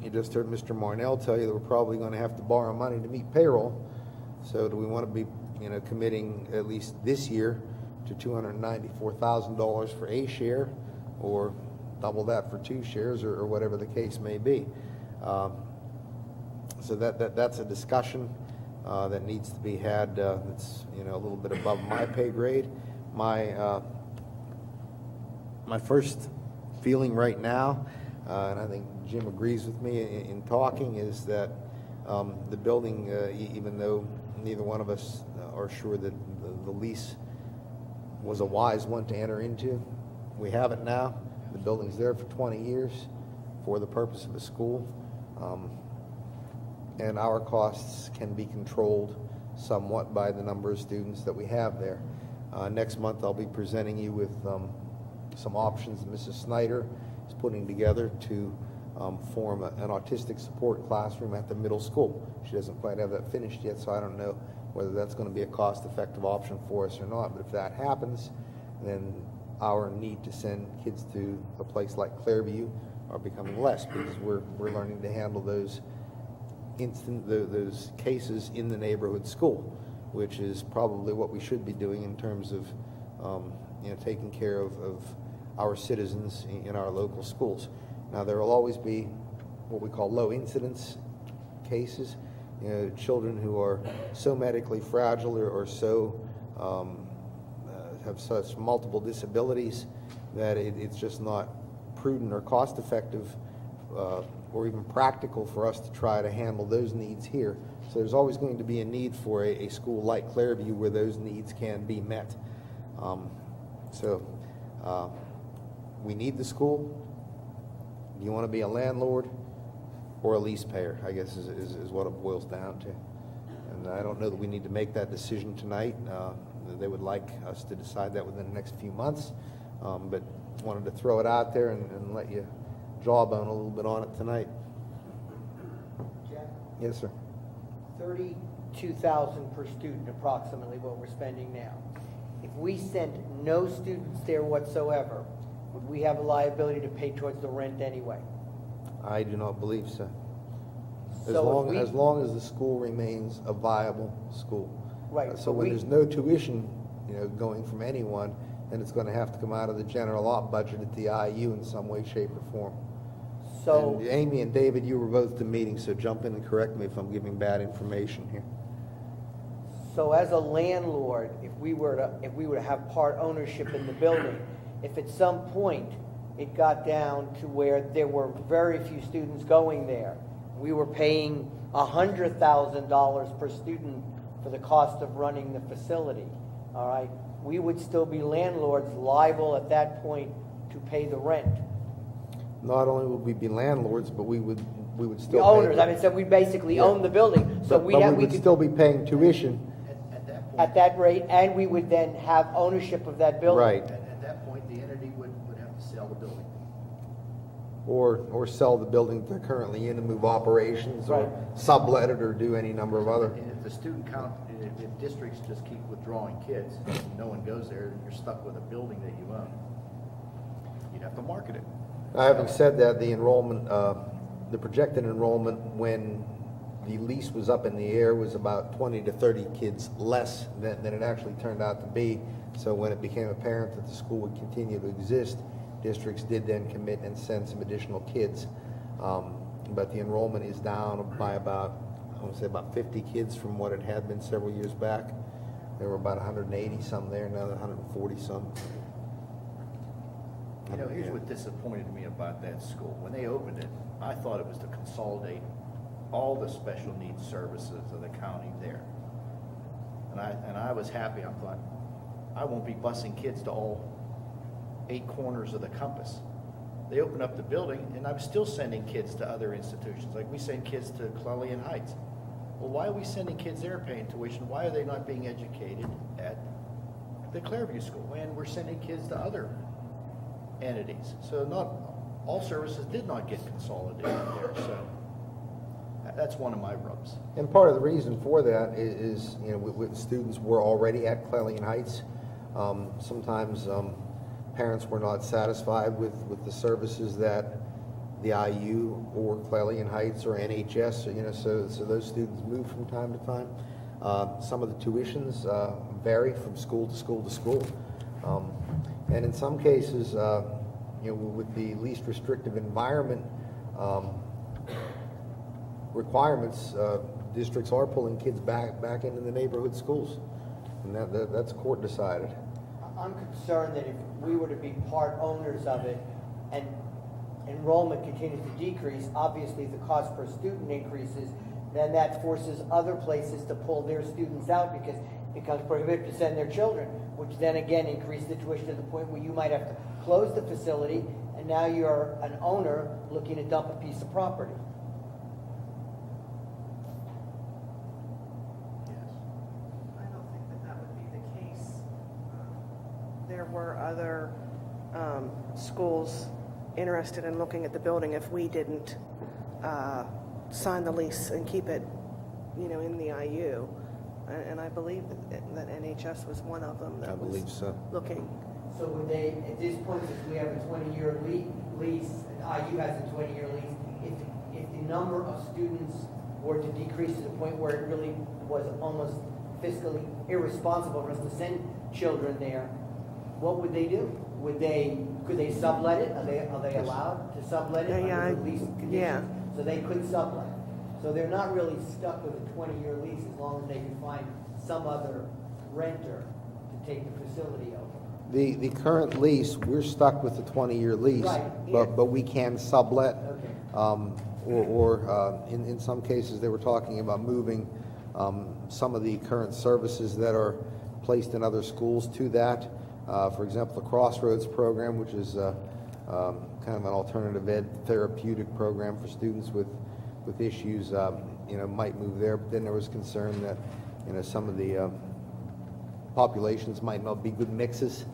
You just heard Mr. Marnell tell you that we're probably going to have to borrow money to meet payroll. So do we want to be, committing at least this year to $294,000 for a share, or double that for 2 shares, or whatever the case may be? So that's a discussion that needs to be had. That's a little bit above my pay grade. My first feeling right now, and I think Jim agrees with me in talking, is that the building, even though neither one of us are sure that the lease was a wise one to enter into, we have it now. The building's there for 20 years for the purpose of a school, and our costs can be controlled somewhat by the number of students that we have there. Next month I'll be presenting you with some options that Mrs. Snyder is putting together to form an autistic support classroom at the middle school. She doesn't quite have that finished yet, so I don't know whether that's going to be a cost-effective option for us or not. But if that happens, then our need to send kids to a place like Clairview are becoming less, because we're learning to handle those cases in the neighborhood school, which is probably what we should be doing in terms of taking care of our citizens in our local schools. Now, there will always be what we call low incidence cases, children who are so medically fragile or so have such multiple disabilities that it's just not prudent or cost-effective or even practical for us to try to handle those needs here. So there's always going to be a need for a school like Clairview where those needs can be met. We need the school. Do you want to be a landlord or a lease payer, I guess is what it boils down to. And I don't know that we need to make that decision tonight. They would like us to decide that within the next few months, but wanted to throw it out there and let you jawbone a little bit on it tonight. Jeff? Yes, sir. 32,000 per student, approximately what we're spending now. If we sent no students there whatsoever, would we have a liability to pay towards the rent anyway? I do not believe so. As So if long as the school remains a viable school. Right, So when there's no tuition, going from anyone, then it's going to have to come out of the general op budget at the IU in some way, shape, or form. So, And Amy and David, you were both at the meeting, so jump in and correct me if I'm giving bad information here. so as a landlord, if we were to have part ownership in the building, if at some point it got down to where there were very few students going there, we were paying $100,000 per student for the cost of running the facility, all right? We would still be landlords liable at that point to pay the rent. Not only would we be landlords, but we would still The pay owners, I mean, so we basically own the building, so but we would could still be paying tuition. At that point, at that rate, and we would then have ownership of that building. Right. at that point, the entity would have to sell the building. Or sell the building they're currently in and move operations, or sublet it, or do any number of other. And if the student count, if districts just keep withdrawing kids, and no one goes there, then you're stuck with a building that you own. You'd have to market it. Having said that, the enrollment, the projected enrollment when the lease was up in the air was about 20 to 30 kids less than it actually turned out to be. So when it became apparent that the school would continue to exist, districts did then commit and send some additional kids. But the enrollment is down by about, I want to say about 50 kids from what it had been several years back. There were about 180 some there, now 140 some. Here's what disappointed me about that school. When they opened it, I thought it was to consolidate all the special needs services of the county there. And I was happy. I thought, I won't be busing kids to all 8 corners of the compass. They opened up the building, and I'm still sending kids to other institutions. Like we send kids to Clelian Heights. Well, why are we sending kids there paying tuition? Why are they not being educated at the Clairview School? And we're sending kids to other entities. So not all services did not get consolidated there. So that's one of my rubs. And part of the reason for that is with students were already at Clelian Heights. Sometimes parents were not satisfied with the services that the IU or Clelian Heights or NHS, so those students move from time to time. Some of the tuitions vary from school to school to school. And in some cases, with the least restrictive environment requirements, districts are pulling kids back into the neighborhood schools, and that's court decided. I'm concerned that if we were to be part owners of it and enrollment continues to decrease, obviously the cost per student increases, then that forces other places to pull their students out because it becomes prohibitive to send their children, which then again increases the tuition to the point where you might have to close the facility and now you're an owner looking to dump a piece of property. I don't think that would be the case. There were other schools interested in looking at the building if we didn't sign the lease and keep it, in the IU. And I believe that NHS was one of them that was looking. So would they, at this point, since we have a 20-year lease, and IU has a 20-year lease, if the number of students were to decrease to the point where it really was almost fiscally irresponsible for us to send children there, what would they do? Could they sublet it? Are they allowed to sublet it under the lease conditions? Yeah. So they could sublet. So they're not really stuck with a 20-year lease as long as they can find some other renter to take the facility over. The current lease, we're stuck with the 20-year lease, Right, yeah. but we can sublet. Okay. Or in some cases, they were talking about moving some of the current services that are placed in other schools to that. For example, the Crossroads program, which is kind of an alternative ed therapeutic program for students with issues, might move there. But then there was concern that, some of the populations might not be good mixes.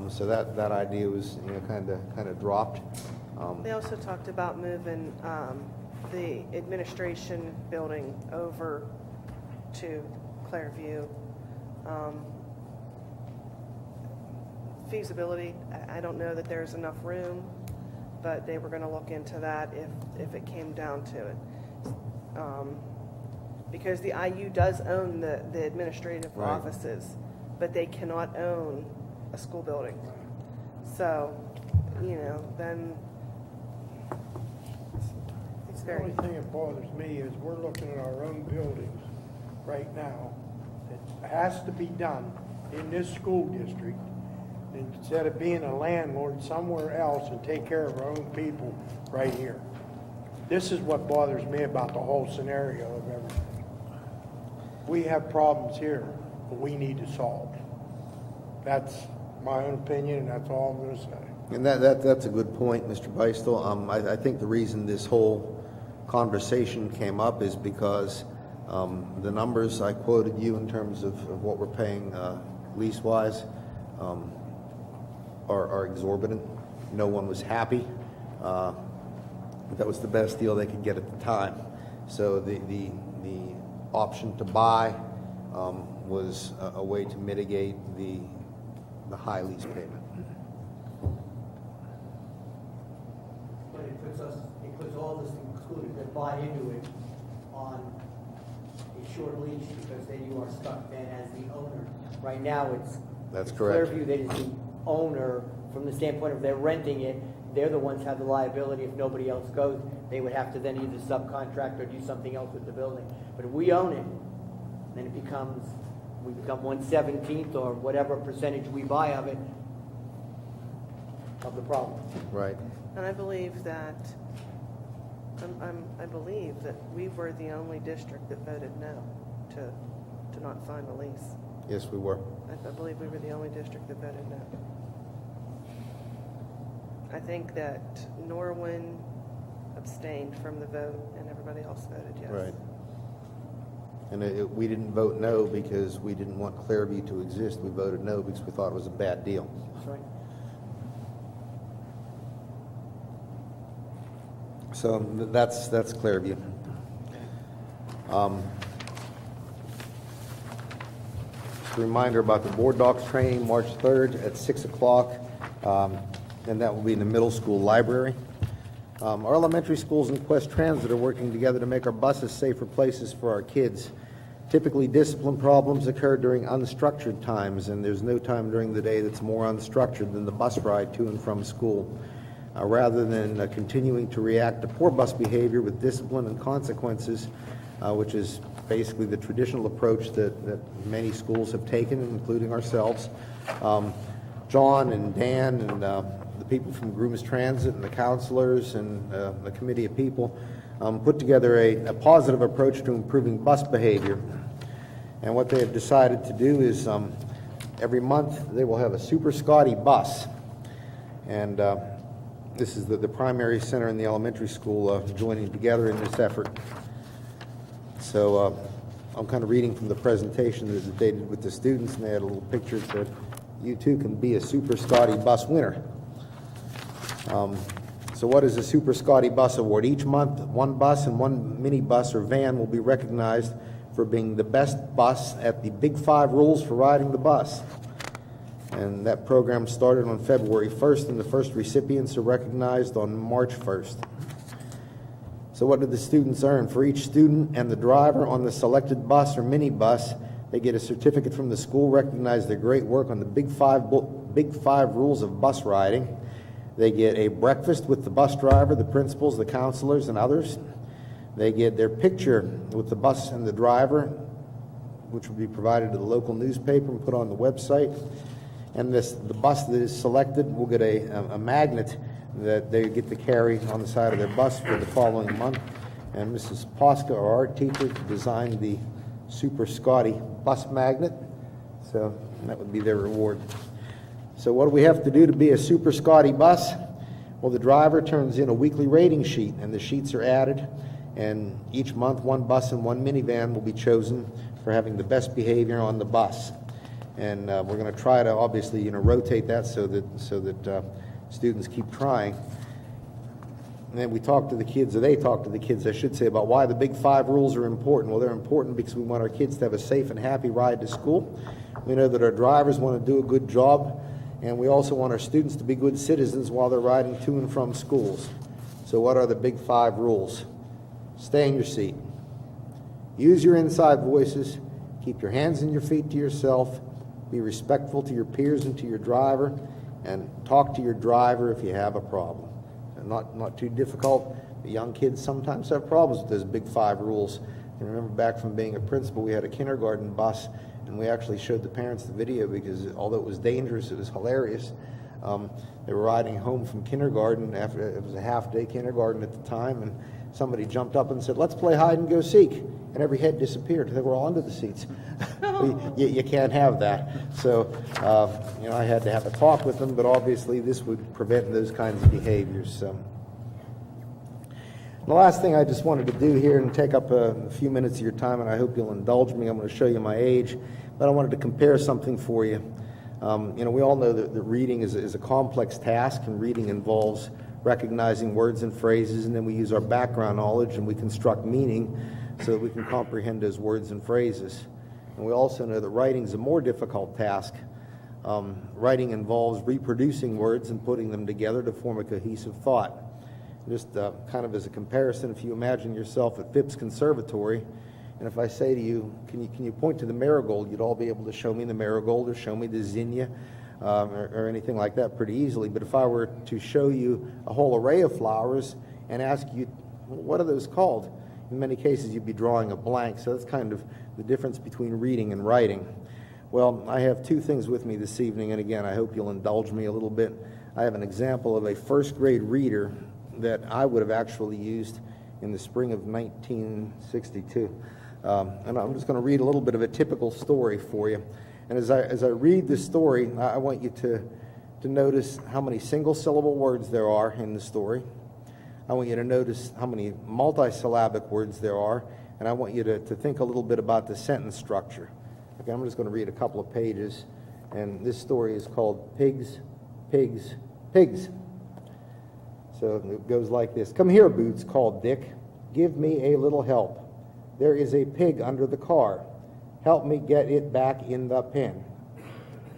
So that idea was, kind of dropped. They also talked about moving the administration building over to Clairview. Feasibility, I don't know that there's enough room, but they were going to look into that if it came down to it. Because the IU does own the administrative Right. offices, but they cannot own a school building. So, then it's The very... only thing that bothers me is we're looking at our own buildings right now. It has to be done in this school district instead of being a landlord somewhere else and take care of our own people right here. This is what bothers me about the whole scenario of everything. We have problems here, but we need to solve. That's my own opinion, and that's all I'm going to say. And that's a good point, Mr. Beistel. I think the reason this whole conversation came up is because the numbers I quoted you in terms of what we're paying lease-wise are exorbitant. No one was happy. That was the best deal they could get at the time. So the option to buy was a way to mitigate the high lease payment. But it puts all this included that buy into it on a short leash, because then you are stuck then as the owner. Right now, That's correct. Clearview, that is the owner from the standpoint of they're renting it. They're the ones who have the liability if nobody else goes. They would have to then either subcontract or do something else with the building. But if we own it, then we become 1/17 or whatever percentage we buy of it, of the problem. Right. And I believe that, I believe that we were the only district that voted no to not sign the lease. Yes, we were. I believe we were the only district that voted no. I think that Norwin abstained from the vote and everybody else voted yes. Right. And we didn't vote no because we didn't want Clairview to exist. We voted no because we thought it was a bad deal. That's right. So that's Clairview. Just a reminder about the board docs training, March 3rd at 6 o'clock, and that will be in the middle school library. Our elementary schools and Quest Transit are working together to make our buses safer places for our kids. Typically, discipline problems occur during unstructured times, and there's no time during the day that's more unstructured than the bus ride to and from school. Rather than continuing to react to poor bus behavior with discipline and consequences, which is basically the traditional approach that many schools have taken, including ourselves, John and Dan and the people from Grooms Transit and the counselors and the committee of people put together a positive approach to improving bus behavior. And what they have decided to do is every month they will have a Super Scotty bus. And this is the primary center in the elementary school joining together in this effort. So I'm kind of reading from the presentation that they did with the students, and they had a little picture that said, "You too can be a Super Scotty bus winner." So what is a Super Scotty Bus Award? Each month, one bus and one mini bus or van will be recognized for being the best bus at the Big 5 rules for riding the bus. And that program started on February 1st, and the first recipients are recognized on March 1st. So what did the students earn? For each student and the driver on the selected bus or mini bus, they get a certificate from the school, recognize their great work on the Big 5 rules of bus riding. They get a breakfast with the bus driver, the principals, the counselors, and others. They get their picture with the bus and the driver, which will be provided to the local newspaper and put on the website. And the bus that is selected will get a magnet that they get to carry on the side of their bus for the following month. And Mrs. Posca, our art teacher, designed the Super Scotty bus magnet. So that would be their reward. So what do we have to do to be a Super Scotty bus? Well, the driver turns in a weekly rating sheet, and the sheets are added. And each month, one bus and one minivan will be chosen for having the best behavior on the bus. And we're going to try to obviously, rotate that so that students keep trying. And then we talk to the kids, or they talk to the kids, I should say, about why the big 5 rules are important. Well, they're important because we want our kids to have a safe and happy ride to school. We know that our drivers want to do a good job, and we also want our students to be good citizens while they're riding to and from schools. So what are the big 5 rules? Stay in your seat. Use your inside voices. Keep your hands and your feet to yourself. Be respectful to your peers and to your driver, and talk to your driver if you have a problem. Not too difficult. The young kids sometimes have problems with those big 5 rules. I remember back from being a principal, we had a kindergarten bus, and we actually showed the parents the video because although it was dangerous, it was hilarious. They were riding home from kindergarten after it was a half-day kindergarten at the time, and somebody jumped up and said, "Let's play hide and go seek," and every head disappeared. They were all under the seats. You can't have that. So, I had to have a talk with them, but obviously this would prevent those kinds of behaviors. So. The last thing I just wanted to do here and take up a few minutes of your time, and I hope you'll indulge me. I'm going to show you my age, but I wanted to compare something for you. We all know that reading is a complex task, and reading involves recognizing words and phrases, and then we use our background knowledge and we construct meaning so that we can comprehend those words and phrases. And we also know that writing is a more difficult task. Writing involves reproducing words and putting them together to form a cohesive thought. Just kind of as a comparison, if you imagine yourself at Phipps Conservatory, and if I say to you, can you point to the marigold, you'd all be able to show me the marigold or show me the zinnia or anything like that pretty easily. But if I were to show you a whole array of flowers and ask you, what are those called? In many cases, you'd be drawing a blank. So that's kind of the difference between reading and writing. Well, I have 2 things with me this evening, and again, I hope you'll indulge me a little bit. I have an example of a first grade reader that I would have actually used in the spring of 1962. And I'm just going to read a little bit of a typical story for you. And as I read this story, I want you to notice how many single-syllable words there are in the story. I want you to notice how many multisyllabic words there are, and I want you to think a little bit about the sentence structure. Okay, I'm just going to read a couple of pages, and this story is called Pigs, Pigs, Pigs. So it goes like this. "Come here, Boots," called Dick. "Give me a little help. There is a pig under the car. Help me get it back in the pen."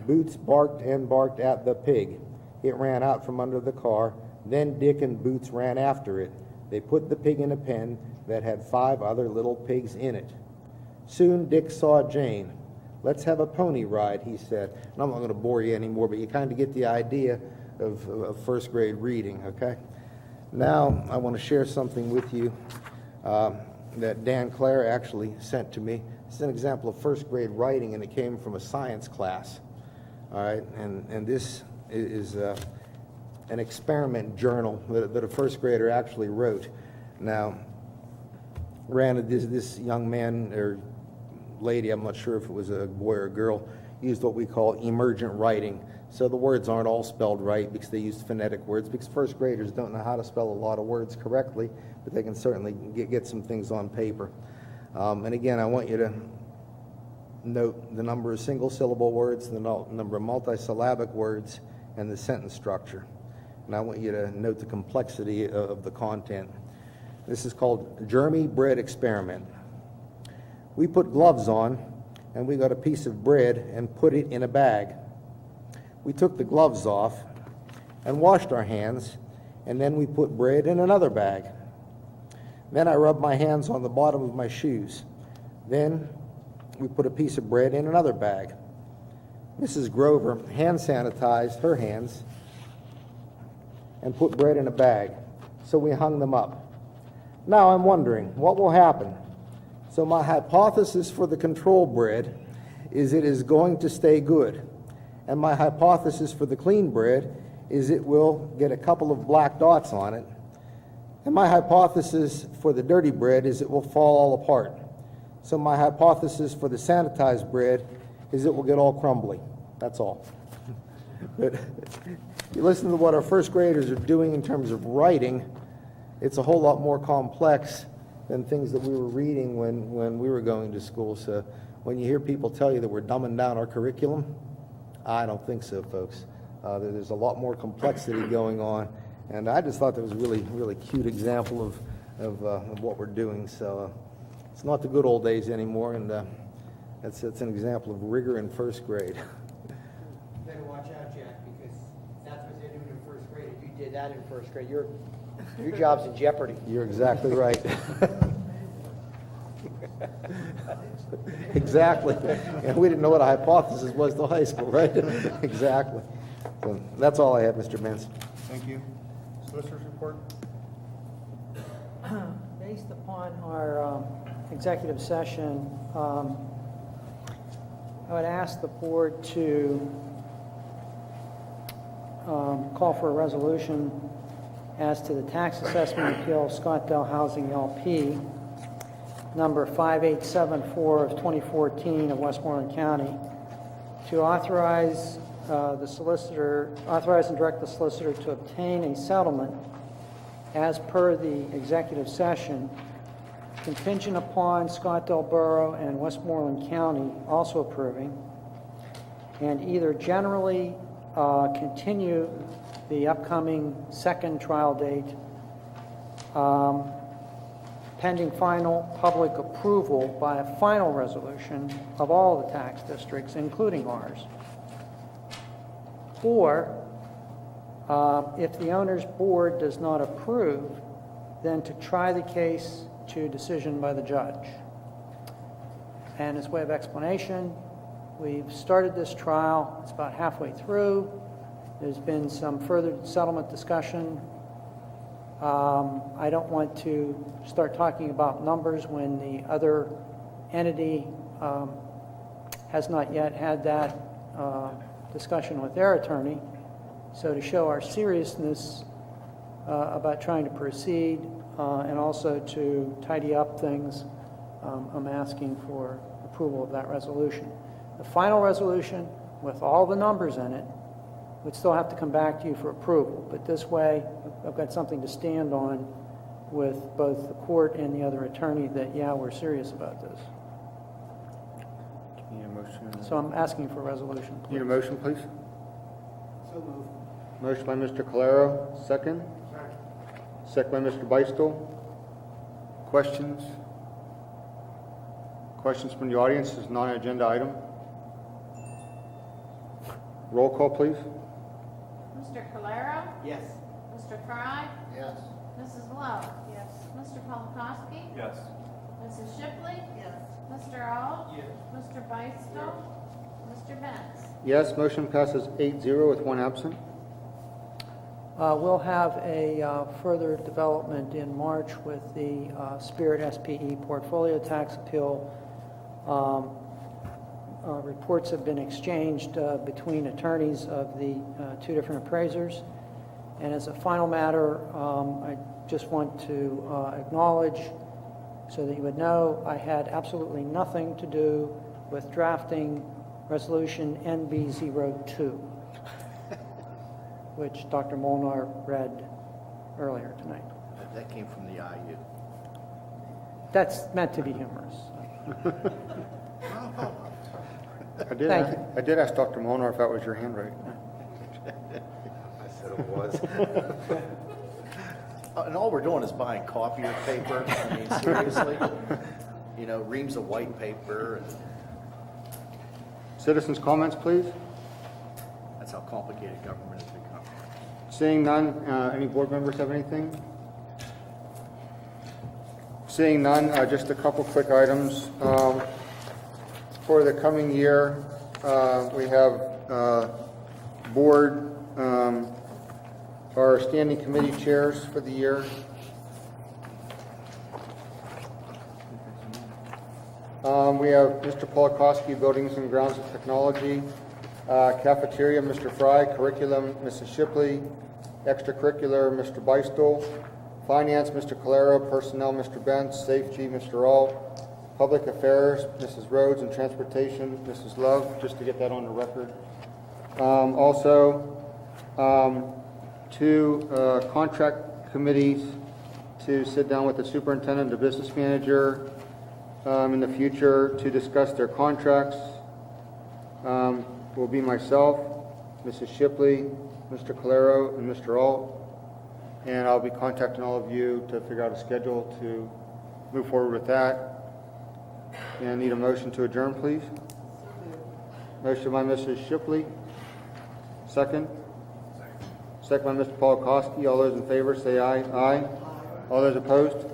Boots barked and barked at the pig. It ran out from under the car. Then Dick and Boots ran after it. They put the pig in a pen that had 5 other little pigs in it. Soon Dick saw Jane. "Let's have a pony ride," he said. And I'm not going to bore you anymore, but you kind of get the idea of first grade reading, okay? Now I want to share something with you that Dan Clare actually sent to me. It's an example of first grade writing, and it came from a science class. All right, and this is an experiment journal that a first grader actually wrote. Now, granted, this young man or lady, I'm not sure if it was a boy or a girl, used what we call emergent writing. So the words aren't all spelled right because they used phonetic words, because first graders don't know how to spell a lot of words correctly, but they can certainly get some things on paper. And again, I want you to note the number of single-syllable words, the number of multisyllabic words, and the sentence structure. And I want you to note the complexity of the content. This is called Germy Bread Experiment. We put gloves on, and we got a piece of bread and put it in a bag. We took the gloves off and washed our hands, and then we put bread in another bag. Then I rubbed my hands on the bottom of my shoes. Then we put a piece of bread in another bag. Mrs. Grover hand sanitized her hands and put bread in a bag, so we hung them up. Now I'm wondering, what will happen? So my hypothesis for the control bread is it is going to stay good. And my hypothesis for the clean bread is it will get a couple of black dots on it. And my hypothesis for the dirty bread is it will fall all apart. So my hypothesis for the sanitized bread is it will get all crumbly. That's all. But you listen to what our first graders are doing in terms of writing, it's a whole lot more complex than things that we were reading when we were going to school. So when you hear people tell you that we're dumbing down our curriculum, I don't think so, folks. There's a lot more complexity going on, and I just thought that was a really, really cute example of what we're doing. So it's not the good old days anymore, and it's an example of rigor in first grade. You better watch out, Jack, because that's what they're doing in first grade. If you did that in first grade, your job's in jeopardy. You're exactly right. Exactly. And we didn't know what a hypothesis was till high school, right? Exactly. So that's all I have, Mr. Benson. Thank you. Solicitor's report? Based upon our executive session, I would ask the board to call for a resolution as to the tax assessment appeal of Scottdale Housing LP, number 5874 of 2014 of Westmoreland County, to authorize and direct the solicitor to obtain a settlement as per the executive session, contingent upon Scottdale Borough and Westmoreland County also approving, and either generally continue the upcoming second trial date pending final public approval by a final resolution of all the tax districts, including ours. Or, if the owner's board does not approve, then to try the case to decision by the judge. And as way of explanation, we've started this trial. It's about halfway through. There's been some further settlement discussion. I don't want to start talking about numbers when the other entity has not yet had that discussion with their attorney. So to show our seriousness about trying to proceed and also to tidy up things, I'm asking for approval of that resolution. The final resolution, with all the numbers in it, would still have to come back to you for approval. But this way, I've got something to stand on with both the court and the other attorney that, yeah, we're serious about this. Need a motion? So I'm asking for a resolution. Need a motion, please? So moved. Motion by Mr. Calero, second. Second by Mr. Beistel. Questions? Questions from the audience? This is a non-agenda item. Roll call, please. Mr. Calero? Yes. Mr. Fry? Yes. Mrs. Love? Yes. Mr. Polakowski? Yes. Mrs. Shipley? Yes. Mr. Ault? Yes. Mr. Beistel? Mr. Benz? Yes, motion passes 8-0 with one absent. We'll have a further development in March with the Spirit SPE portfolio tax appeal. Reports have been exchanged between attorneys of the two different appraisers. And as a final matter, I just want to acknowledge, so that you would know, I had absolutely nothing to do with drafting Resolution NB02, which Dr. Molnar read earlier tonight. That came from the IU. That's meant to be humorous. Thank you. I did ask Dr. Molnar if that was your handwriting. I said it was. And all we're doing is buying copier paper. I mean, seriously. You know, reams of white paper. And Citizens' comments, please. that's how complicated government has become. Seeing none, any board members have anything? Seeing none, just a couple quick items. For the coming year, we have board, our standing committee chairs for the year. We have Mr. Polakowski, Buildings and Grounds and Technology, Cafeteria, Mr. Fry. Curriculum, Mrs. Shipley. Extracurricular, Mr. Beistel. Finance, Mr. Calero. Personnel, Mr. Benz. Safety, Mr. Alt. Public Affairs, Mrs. Rhodes. And Transportation, Mrs. Love, just to get that on the record. Also, two contract committees to sit down with the superintendent, the business manager in the future to discuss their contracts. Will be myself, Mrs. Shipley, Mr. Calero, and Mr. Alt. And I'll be contacting all of you to figure out a schedule to move forward with that. And I need a motion to adjourn, please. Motion by Mrs. Shipley. Second. Second by Mr. Polakowski. All those in favor say aye. Aye. All those opposed?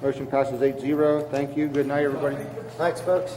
Motion passes 8-0. Thank you. Good night, everybody. Thanks, folks.